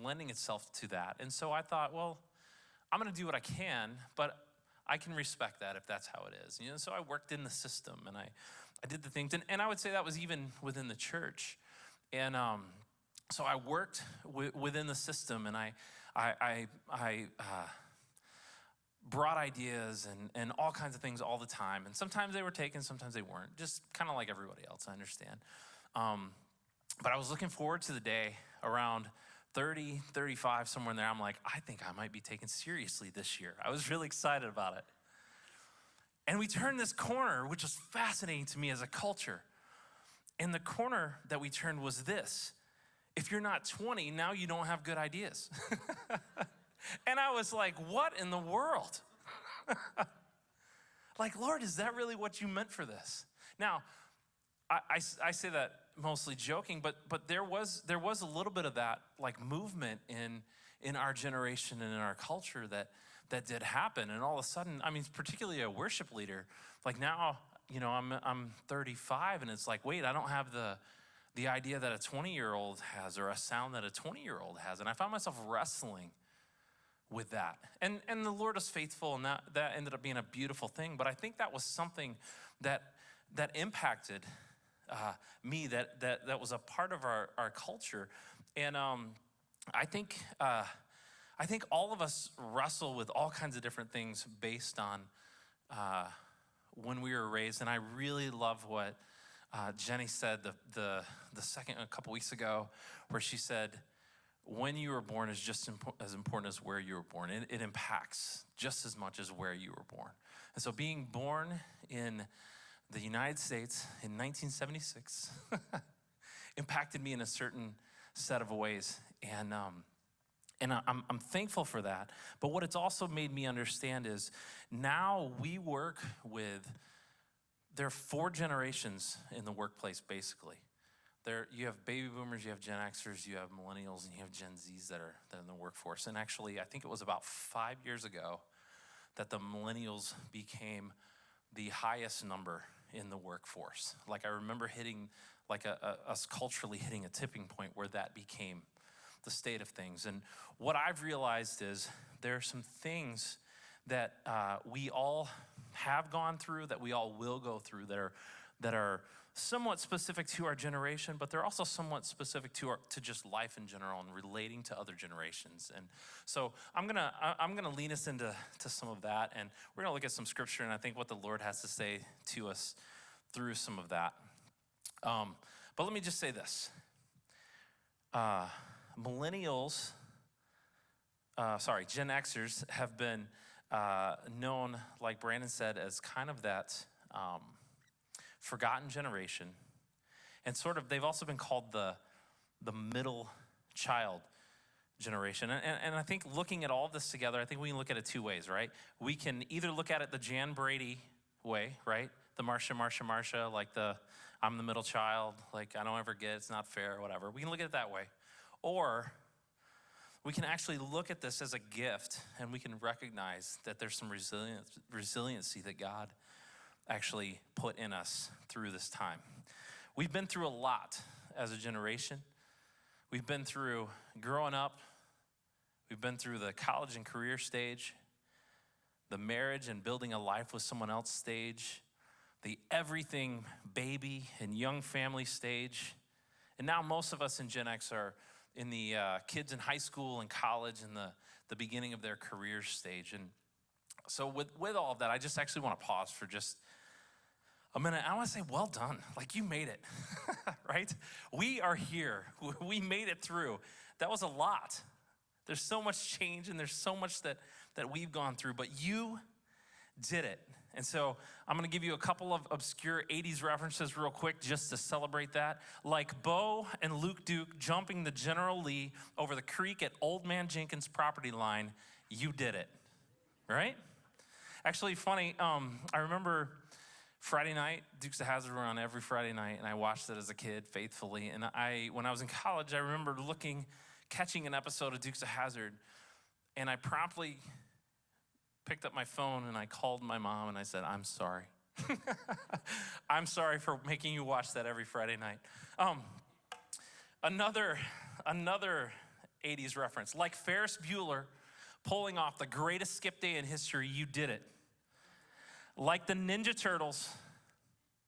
lending itself to that. And so I thought, well, I'm gonna do what I can, but I can respect that if that's how it is. So I worked in the system and I did the things. And I would say that was even within the church. And so I worked within the system, and I brought ideas and all kinds of things all the time. And sometimes they were taken, sometimes they weren't. Just kind of like everybody else, I understand. But I was looking forward to the day around 30, 35, somewhere in there. I'm like, I think I might be taken seriously this year. I was really excited about it. And we turned this corner, which was fascinating to me as a culture. And the corner that we turned was this: if you're not 20, now you don't have good ideas. And I was like, what in the world? Like, Lord, is that really what you meant for this? Now, I say that mostly joking, but there was a little bit of that like movement in our generation and in our culture that did happen. And all of a sudden, I mean, particularly a worship leader, like now, you know, I'm 35 and it's like, wait, I don't have the idea that a 20-year-old has or a sound that a 20-year-old has. And I found myself wrestling with that. And the Lord is faithful, and that ended up being a beautiful thing. But I think that was something that impacted me, that was a part of our culture. And I think all of us wrestle with all kinds of different things based on when we were raised. And I really love what Jenny said the second a couple weeks ago, where she said, when you were born is just as important as where you were born. It impacts just as much as where you were born. And so being born in the United States in 1976 impacted me in a certain set of ways. And I'm thankful for that. But what it's also made me understand is now we work with, there are 4 generations in the workplace, basically. You have baby boomers, you have Gen Xers, you have millennials, and you have Gen Zs that are in the workforce. And actually, I think it was about 5 years ago that the millennials became the highest number in the workforce. Like, I remember hitting, like us culturally hitting a tipping point where that became the state of things. And what I've realized is there are some things that we all have gone through, that we all will go through, that are somewhat specific to our generation, but they're also somewhat specific to just life in general and relating to other generations. And so I'm gonna lean us into some of that, and we're gonna look at some scripture, and I think what the Lord has to say to us through some of that. But let me just say this: millennials, Gen Xers have been known, like Brandon said, as kind of that forgotten generation, and sort of they've also been called the middle child generation. And I think looking at all this together, I think we can look at it 2 ways, right? We can either look at it the Jan Brady way, right? The Marsha, like I'm the middle child, like I don't ever get, it's not fair, whatever. We can look at it that way. Or we can actually look at this as a gift, and we can recognize that there's some resiliency that God actually put in us through this time. We've been through a lot as a generation. We've been through growing up. We've been through the college and career stage, the marriage and building a life with someone else stage, the everything baby and young family stage. And now most of us in Gen X are in the kids in high school and college and the beginning of their career stage. And so with all of that, I just actually want to pause for just a minute. I want to say, well done. Like, you made it, right? We are here. We made it through. That was a lot. There's so much change, and there's so much that we've gone through, but you did it. And so I'm going to give you a couple of obscure 80s references real quick just to celebrate that. Like Bo and Luke Duke jumping the General Lee over the creek at Old Man Jenkins' property line. You did it, right? Actually, funny, I remember Friday night, Dukes of Hazzard were on every Friday night, and I watched it as a kid faithfully. And when I was in college, I remember catching an episode of Dukes of Hazzard, and I promptly picked up my phone and I called my mom and I said, I'm sorry. I'm sorry for making you watch that every Friday night. Another 80s reference, like Ferris Bueller pulling off the greatest skip day in history, you did it. Like the Ninja Turtles,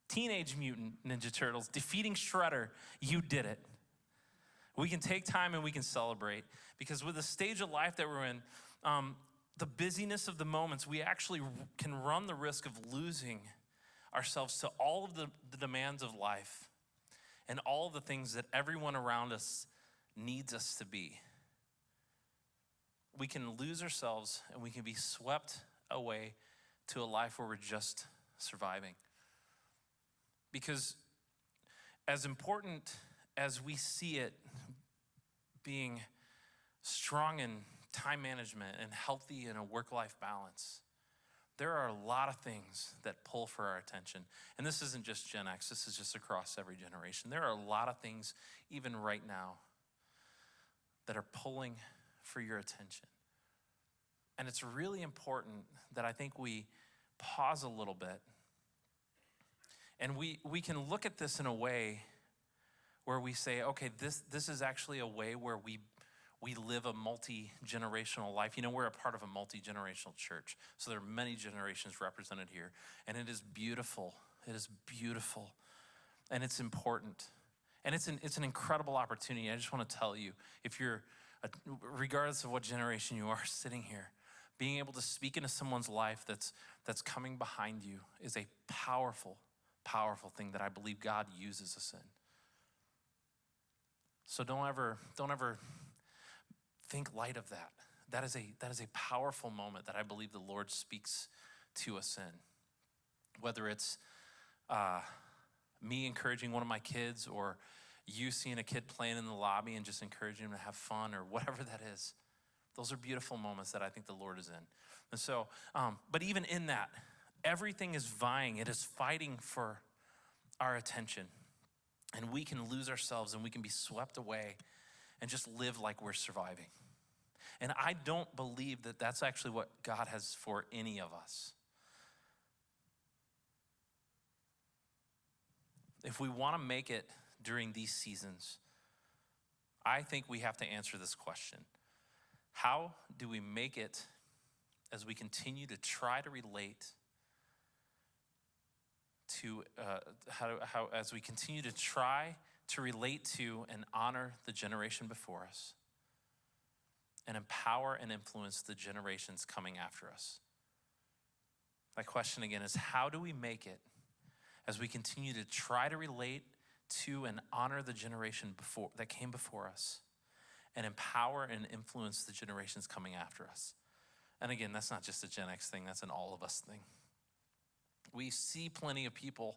Teenage Mutant Ninja Turtles, defeating Shredder, you did it. We can take time and we can celebrate, because with the stage of life that we're in, the busyness of the moments, we actually can run the risk of losing ourselves to all of the demands of life and all of the things that everyone around us needs us to be. We can lose ourselves and we can be swept away to a life where we're just surviving. Because as important as we see it being strong in time management and healthy in a work-life balance, There are a lot of things that pull for our attention. And this isn't just Gen X, this is just across every generation. There are a lot of things, even right now, that are pulling for your attention. And it's really important that I think we pause a little bit and we can look at this in a way where we say, okay, this is actually a way where we live a multi-generational life. You know, we're a part of a multi-generational church. So there are many generations represented here. And it is beautiful. It is beautiful. And it's important. And it's an incredible opportunity. I just want to tell you, if you're, regardless of what generation you are sitting here, being able to speak into someone's life that's coming behind you is a powerful, powerful thing that I believe God uses us in. So don't ever think light of that. That is a powerful moment that I believe the Lord speaks to us in. Whether it's me encouraging one of my kids, or you seeing a kid playing in the lobby and just encouraging him to have fun, or whatever that is. Those are beautiful moments that I think the Lord is in. And so, but even in that, everything is vying. It is fighting for our attention. And we can lose ourselves and we can be swept away and just live like we're surviving. And I don't believe that that's actually what God has for any of us. If we want to make it during these seasons, I think we have to answer this question. How do we make it as we continue to try to relate to, as we continue to try to relate to and honor the generation before us and empower and influence the generations coming after us? My question again is, how do we make it as we continue to try to relate to and honor the generation that came before us and empower and influence the generations coming after us? And again, that's not just a Gen X thing, that's an all of us thing. We see plenty of people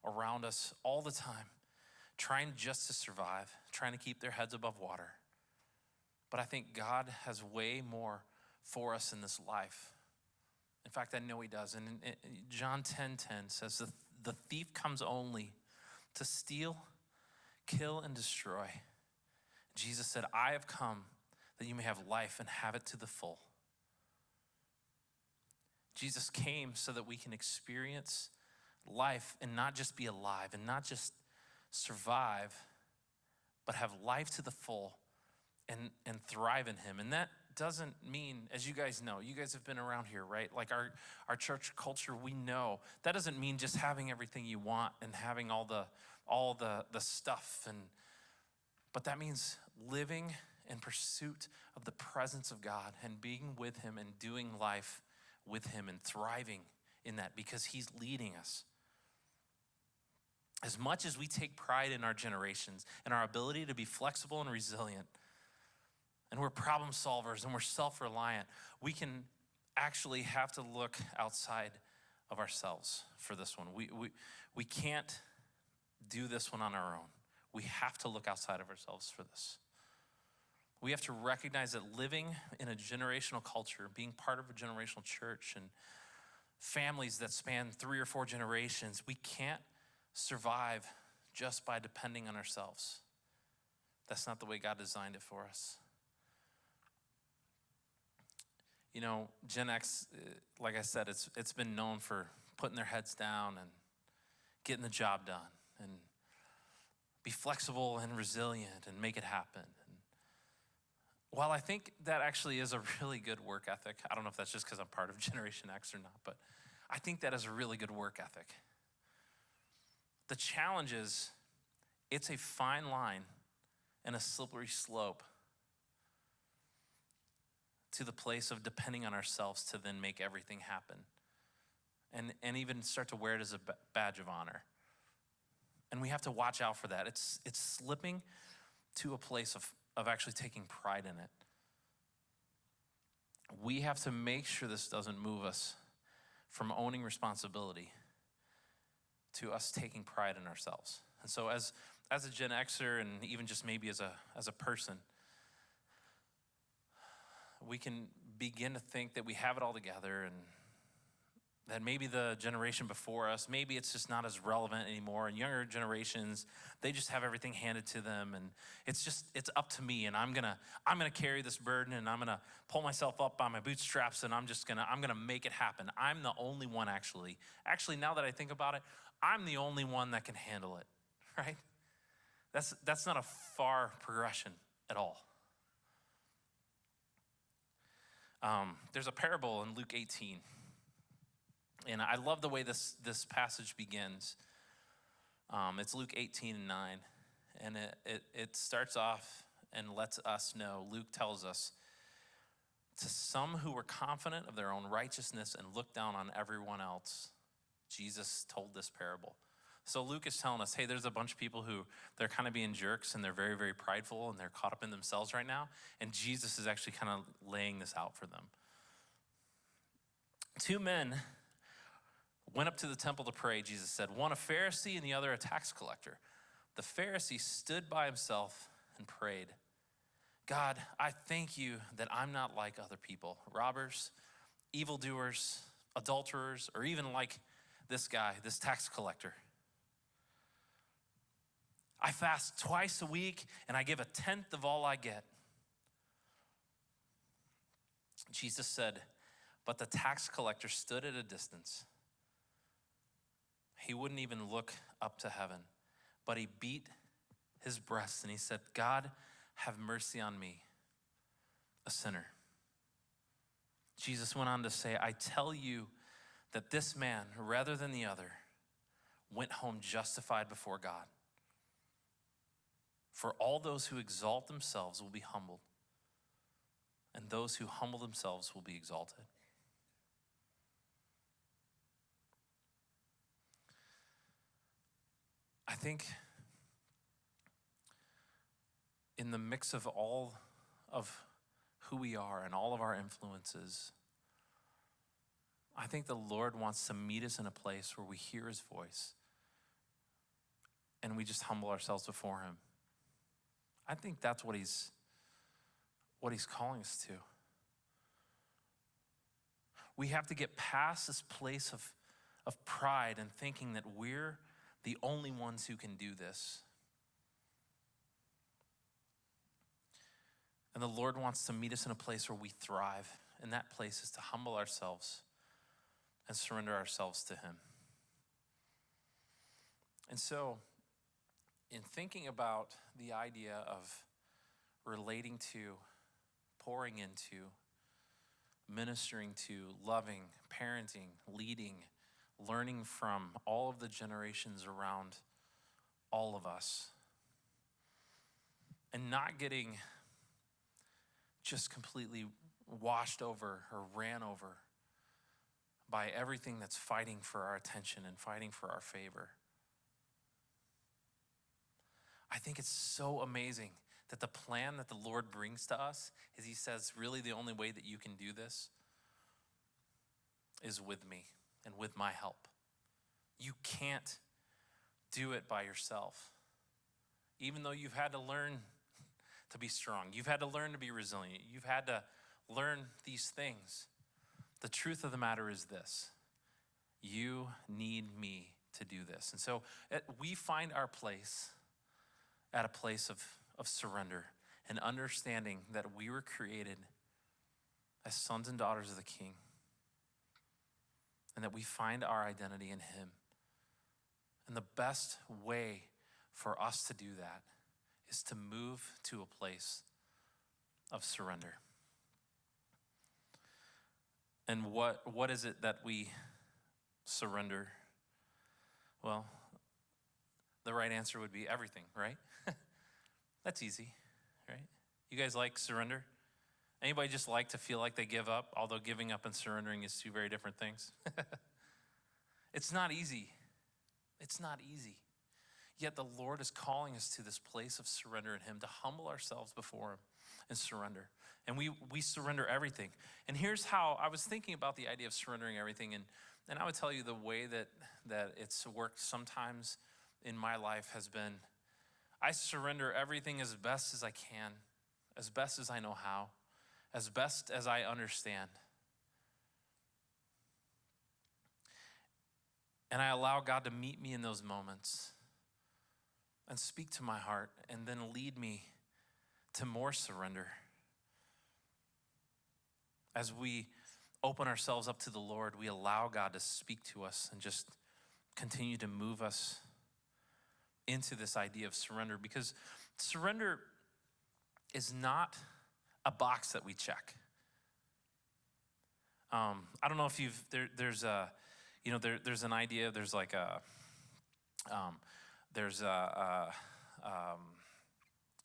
around us all the time trying just to survive, trying to keep their heads above water. But I think God has way more for us in this life. In fact, I know he does. And John 10:10 says, the thief comes only to steal, kill, and destroy. Jesus said, I have come that you may have life and have it to the full. Jesus came so that we can experience life and not just be alive and not just survive, but have life to the full and thrive in him. And that doesn't mean, as you guys know, you guys have been around here, right? Like our church culture, we know that doesn't mean just having everything you want and having all the stuff, but that means living in pursuit of the presence of God and being with him and doing life with him and thriving in that because he's leading us. As much as we take pride in our generations and our ability to be flexible and resilient, and we're problem solvers and we're self-reliant, we can actually have to look outside of ourselves for this one. We can't do this one on our own. We have to look outside of ourselves for this. We have to recognize that living in a generational culture, being part of a generational church and families that span 3 or 4 generations, we can't survive just by depending on ourselves. That's not the way God designed it for us. You know, Gen X, like I said, it's been known for putting their heads down and getting the job done and be flexible and resilient and make it happen. And while I think that actually is a really good work ethic, I don't know if that's just because I'm part of Generation X or not, but I think that is a really good work ethic. The challenge is, it's a fine line and a slippery slope to the place of depending on ourselves to then make everything happen and even start to wear it as a badge of honor. And we have to watch out for that. It's slipping to a place of actually taking pride in it. We have to make sure this doesn't move us from owning responsibility to us taking pride in ourselves. And so as a Gen Xer and even just maybe as a person, we can begin to think that we have it all together and that maybe the generation before us, maybe it's just not as relevant anymore. And younger generations, they just have everything handed to them. And it's up to me. And I'm gonna carry this burden, and I'm gonna pull myself up by my bootstraps, and I'm gonna make it happen. I'm the only one actually, now that I think about it, I'm the only one that can handle it, right? That's not a far progression at all. There's a parable in Luke 18. And I love the way this passage begins. It's Luke 18:9. And it starts off and lets us know, Luke tells us, to some who were confident of their own righteousness and looked down on everyone else, Jesus told this parable. So Luke is telling us, hey, there's a bunch of people who they're kind of being jerks, and they're very, very prideful, and they're caught up in themselves right now. And Jesus is actually kind of laying this out for them. Two men went up to the temple to pray, Jesus said, one a Pharisee and the other a tax collector. The Pharisee stood by himself and prayed, God, I thank you that I'm not like other people, robbers, evildoers, adulterers, or even like this guy, this tax collector. I fast twice a week, and I give a tenth of all I get. Jesus said, but the tax collector stood at a distance. He wouldn't even look up to heaven, but he beat his breast and he said, God, have mercy on me, a sinner. Jesus went on to say, I tell you that this man, rather than the other, went home justified before God. For all those who exalt themselves will be humbled, and those who humble themselves will be exalted. I think in the mix of all of who we are and all of our influences, I think the Lord wants to meet us in a place where we hear his voice and we just humble ourselves before him. I think that's what he's calling us to. We have to get past this place of pride and thinking that we're the only ones who can do this. And the Lord wants to meet us in a place where we thrive. And that place is to humble ourselves and surrender ourselves to him. And so, in thinking about the idea of relating to, pouring into, ministering to, loving, parenting, leading, learning from all of the generations around all of us, and not getting just completely washed over or ran over by everything that's fighting for our attention and fighting for our favor. I think it's so amazing that the plan that the Lord brings to us is he says, really the only way that you can do this is with me and with my help. You can't do it by yourself. Even though you've had to learn to be strong, you've had to learn to be resilient, you've had to learn these things. The truth of the matter is this: you need me to do this. And so we find our place at a place of surrender and understanding that we were created as sons and daughters of the King, and that we find our identity in him. And the best way for us to do that is to move to a place of surrender. And what is it that we surrender? Well, the right answer would be everything, right? That's easy, right? You guys like surrender? Anybody just like to feel like they give up, although giving up and surrendering is two very different things? It's not easy. It's not easy. Yet the Lord is calling us to this place of surrender in him, to humble ourselves before him and surrender. And we surrender everything. And here's how I was thinking about the idea of surrendering everything. And I would tell you the way that it's worked sometimes in my life has been, I surrender everything as best as I can, as best as I know how, as best as I understand. And I allow God to meet me in those moments and speak to my heart and then lead me to more surrender. As we open ourselves up to the Lord, we allow God to speak to us and just continue to move us into this idea of surrender, because surrender is not a box that we check. I don't know if there's an idea, I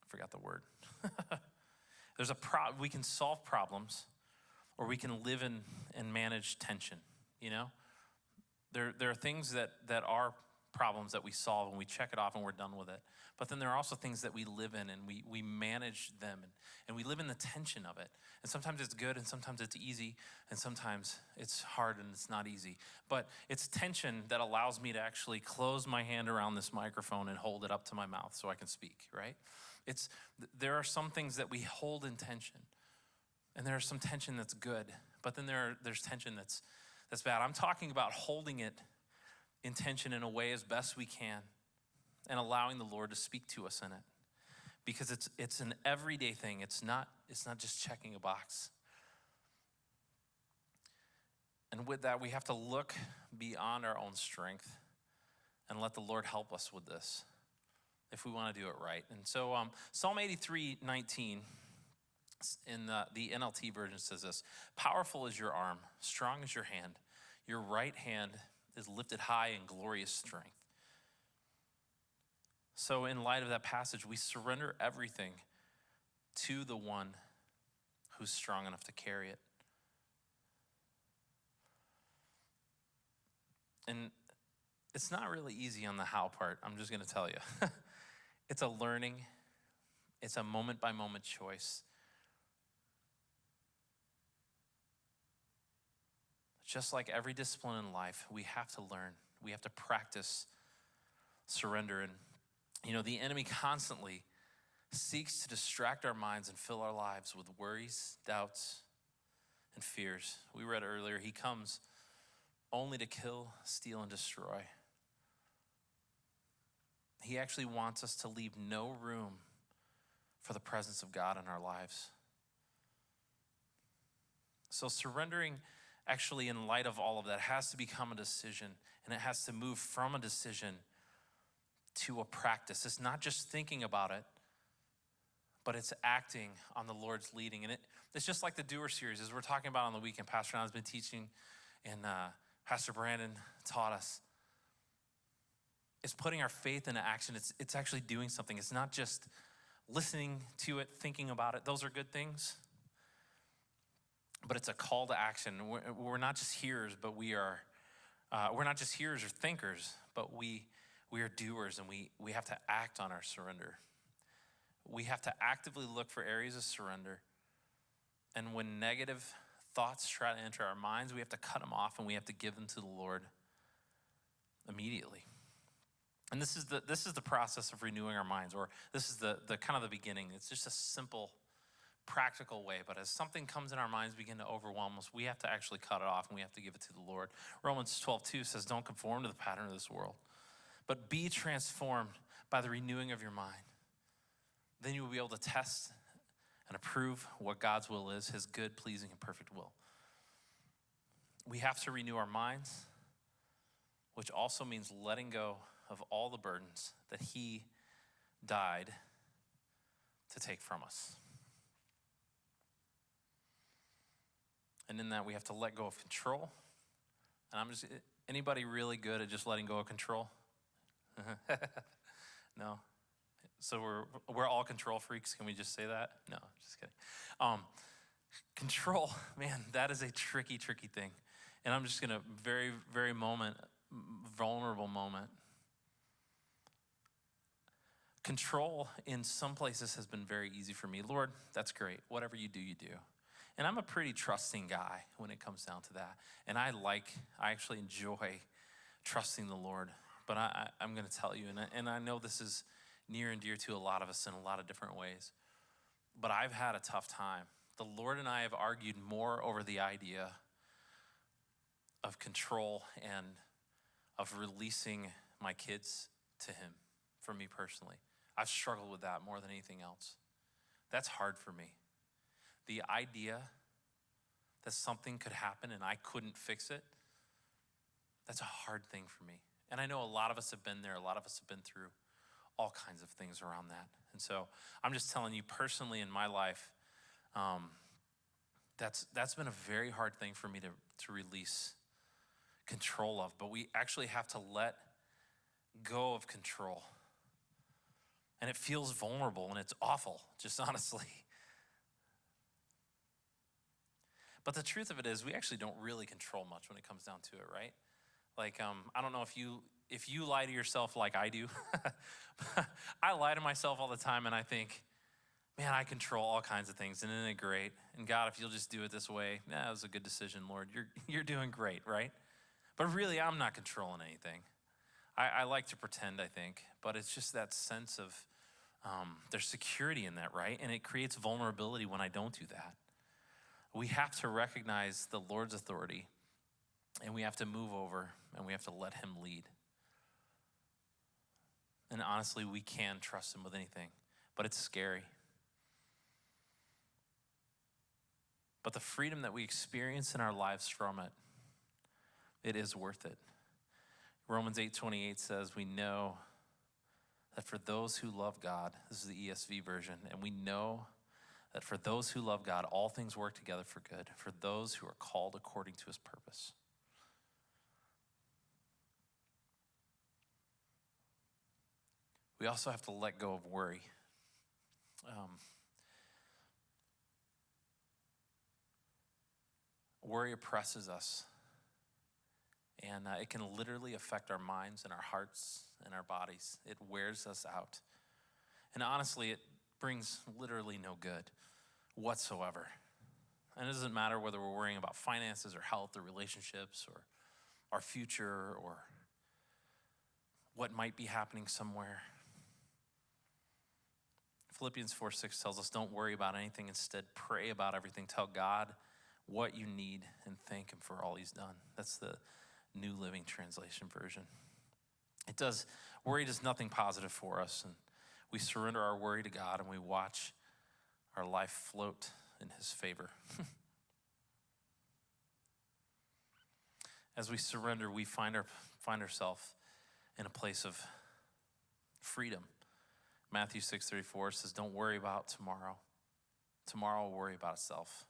forgot the word. We can solve problems, or we can live in and manage tension, you know? There are things that are problems that we solve and we check it off and we're done with it. But then there are also things that we live in and we manage them and we live in the tension of it. And sometimes it's good and sometimes it's easy and sometimes it's hard and it's not easy. But it's tension that allows me to actually close my hand around this microphone and hold it up to my mouth so I can speak, right? There are some things that we hold in tension, and there's some tension that's good, but then there's tension that's bad. I'm talking about holding it in tension in a way as best we can and allowing the Lord to speak to us in it, because it's an everyday thing. It's not just checking a box. And with that, we have to look beyond our own strength and let the Lord help us with this if we want to do it right. And so Psalm 83:19 in the NLT version says this: "Powerful is your arm, strong is your hand. Your right hand is lifted high in glorious strength." So in light of that passage, we surrender everything to the one who's strong enough to carry it. And it's not really easy on the how part, I'm just gonna tell you. It's a learning, it's a moment by moment choice. Just like every discipline in life, we have to learn, we have to practice surrender. And the enemy constantly seeks to distract our minds and fill our lives with worries, doubts, and fears. We read earlier, he comes only to kill, steal, and destroy. He actually wants us to leave no room for the presence of God in our lives. So surrendering, actually, in light of all of that, has to become a decision, and it has to move from a decision to a practice. It's not just thinking about it, but it's acting on the Lord's leading. And it's just like the Doer series, as we're talking about on the weekend. Pastor Don's been teaching, and Pastor Brandon taught us. It's putting our faith into action. It's actually doing something. It's not just listening to it, thinking about it. Those are good things. But it's a call to action. We're not just hearers, but we're not just hearers or thinkers, but we are doers, and we have to act on our surrender. We have to actively look for areas of surrender. And when negative thoughts try to enter our minds, we have to cut them off and we have to give them to the Lord immediately. And this is the process of renewing our minds, or this is the kind of the beginning. It's just a simple, practical way. But as something comes in our minds, begin to overwhelm us, we have to actually cut it off and we have to give it to the Lord. Romans 12:2 says, "Don't conform to the pattern of this world, but be transformed by the renewing of your mind. Then you will be able to test and approve what God's will is, his good, pleasing, and perfect will." We have to renew our minds, which also means letting go of all the burdens that he died to take from us. And in that, we have to let go of control. And anybody really good at just letting go of control? No? So we're all control freaks. Can we just say that? No, just kidding. Control, man, that is a tricky, tricky thing. And I'm just gonna very, very vulnerable moment. Control in some places has been very easy for me. Lord, that's great. Whatever you do, you do. And I'm a pretty trusting guy when it comes down to that. And I actually enjoy trusting the Lord. But I'm gonna tell you, and I know this is near and dear to a lot of us in a lot of different ways, but I've had a tough time. The Lord and I have argued more over the idea of control and of releasing my kids to him, for me personally. I've struggled with that more than anything else. That's hard for me. The idea that something could happen and I couldn't fix it, that's a hard thing for me. And I know a lot of us have been there. A lot of us have been through all kinds of things around that. And so I'm just telling you personally in my life, that's been a very hard thing for me to release control of. But we actually have to let go of control. And it feels vulnerable and it's awful, just honestly. But the truth of it is we actually don't really control much when it comes down to it, right? Like, I don't know if you lie to yourself like I do. I lie to myself all the time and I think, man, I control all kinds of things and isn't it great? And God, if you'll just do it this way, that was a good decision, Lord. You're doing great, right? But really, I'm not controlling anything. I like to pretend, I think, but it's just that sense of there's security in that, right? And it creates vulnerability when I don't do that. We have to recognize the Lord's authority and we have to move over and we have to let him lead. And honestly, we can trust him with anything, but it's scary. But the freedom that we experience in our lives from it, it is worth it. Romans 8:28 says, we know that for those who love God, this is the ESV version, and we know that for those who love God, all things work together for good, for those who are called according to his purpose. We also have to let go of worry. Worry oppresses us, and it can literally affect our minds and our hearts and our bodies. It wears us out. And honestly, it brings literally no good whatsoever. And it doesn't matter whether we're worrying about finances or health or relationships or our future or what might be happening somewhere. Philippians 4:6 tells us, don't worry about anything. Instead, pray about everything. Tell God what you need and thank him for all he's done. That's the New Living Translation version. Worry does nothing positive for us. And we surrender our worry to God and we watch our life float in his favor. As we surrender, we find ourselves in a place of freedom. Matthew 6:34 says, don't worry about tomorrow. Tomorrow will worry about itself.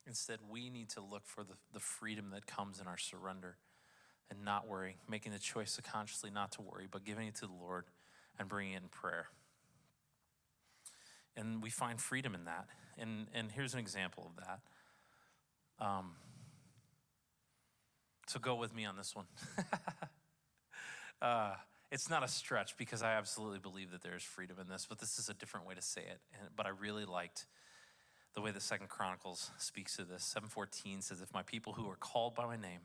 Instead, we need to look for the freedom that comes in our surrender and not worrying, making the choice to consciously not to worry, but giving it to the Lord and bringing it in prayer. And we find freedom in that. And here's an example of that. So go with me on this one. It's not a stretch because I absolutely believe that there's freedom in this, but this is a different way to say it. But I really liked the way the 2nd Chronicles speaks to this. 7:14 says, if my people who are called by my name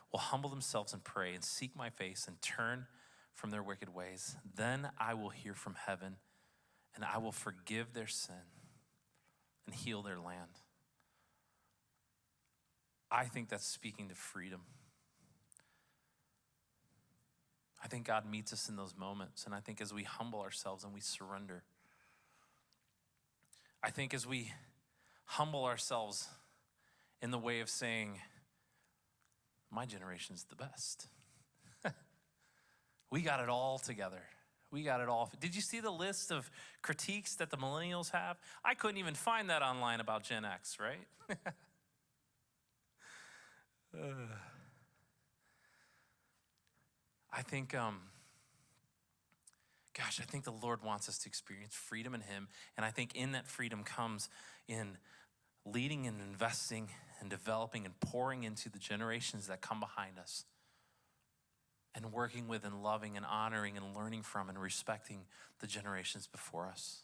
will humble themselves and pray and seek my face and turn from their wicked ways, then I will hear from heaven and I will forgive their sin and heal their land. I think that's speaking to freedom. I think God meets us in those moments. And I think as we humble ourselves and we surrender, I think as we humble ourselves in the way of saying, my generation's the best. We got it all together. We got it all. Did you see the list of critiques that the millennials have? I couldn't even find that online about Gen X, right? I think, I think the Lord wants us to experience freedom in him. And I think in that freedom comes in leading and investing and developing and pouring into the generations that come behind us and working with and loving and honoring and learning from and respecting the generations before us.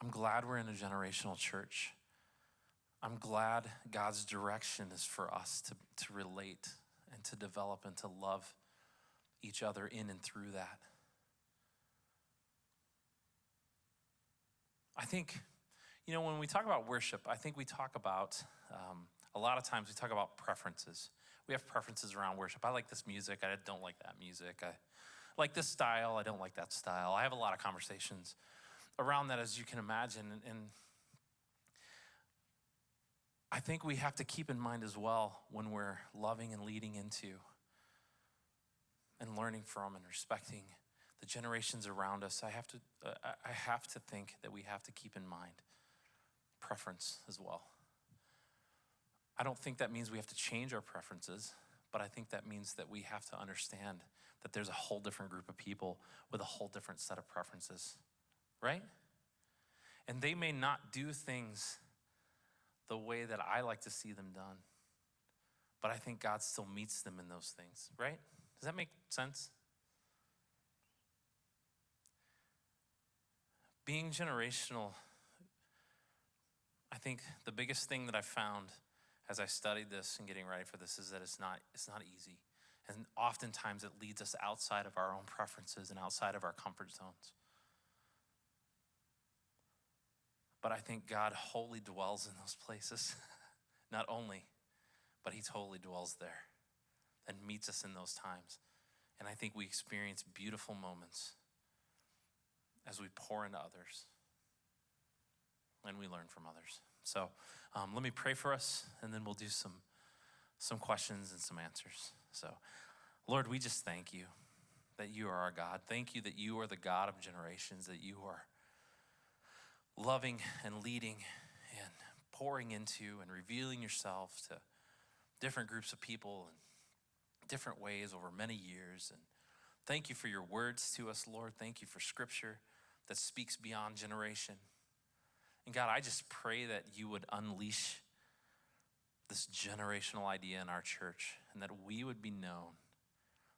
I'm glad we're in a generational church. I'm glad God's direction is for us to relate and to develop and to love each other in and through that. I think, You know, when we talk about worship, I think we talk about, a lot of times we talk about preferences. We have preferences around worship. I like this music. I don't like that music. I like this style. I don't like that style. I have a lot of conversations around that, as you can imagine. And I think we have to keep in mind as well when we're loving and leading into and learning from and respecting the generations around us. I have to think that we have to keep in mind preference as well. I don't think that means we have to change our preferences, but I think that means that we have to understand that there's a whole different group of people with a whole different set of preferences, right? And they may not do things the way that I like to see them done, but I think God still meets them in those things, right? Does that make sense? Being generational, I think the biggest thing that I found as I studied this and getting ready for this is that it's not easy. And oftentimes it leads us outside of our own preferences and outside of our comfort zones. But I think God wholly dwells in those places. Not only, but he totally dwells there and meets us in those times. And I think we experience beautiful moments as we pour into others and we learn from others. So let me pray for us, and then we'll do some questions and some answers. So, Lord, we just thank you that you are our God. Thank you that you are the God of generations, that you are loving and leading and pouring into and revealing yourself to different groups of people in different ways over many years. And thank you for your words to us, Lord. Thank you for scripture that speaks beyond generation. And God, I just pray that you would unleash this generational idea in our church, and that we would be known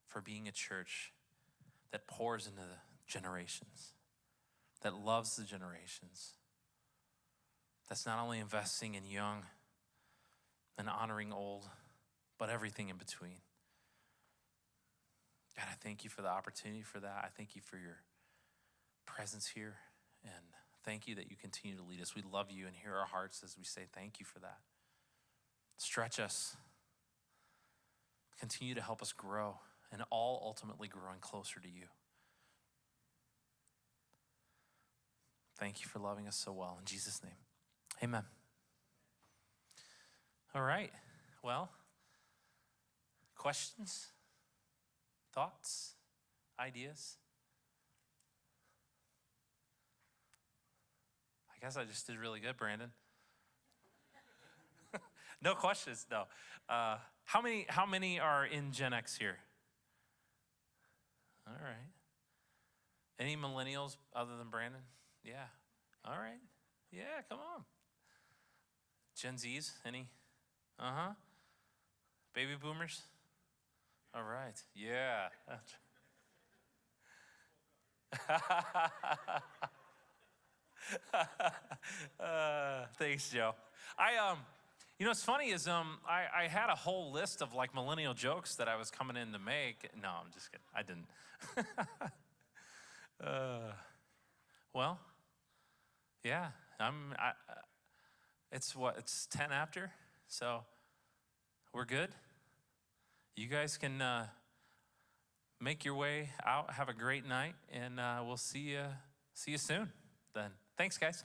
for being a church that pours into the generations, that loves the generations, that's not only investing in young and honoring old, but everything in between. God, I thank you for the opportunity for that. I thank you for your presence here, and thank you that you continue to lead us. We love you and hear our hearts as we say thank you for that. Stretch us. Continue to help us grow, and all ultimately growing closer to you. Thank you for loving us so well. In Jesus' name, amen. All right. Well, questions, thoughts, ideas? I guess I just did really good, Brandon. No questions, no. How many are in Gen X here? All right. Any millennials other than Brandon? Yeah. All right. Yeah, come on. Gen Zs, any? Baby boomers? All right. Yeah. Thanks, Joe. You know, what's funny is I had a whole list of like millennial jokes that I was coming in to make. No, I'm just kidding. I didn't. Well, yeah. It's 10 after, so we're good. You guys can make your way out. Have a great night, and we'll see you soon. Then, thanks, guys.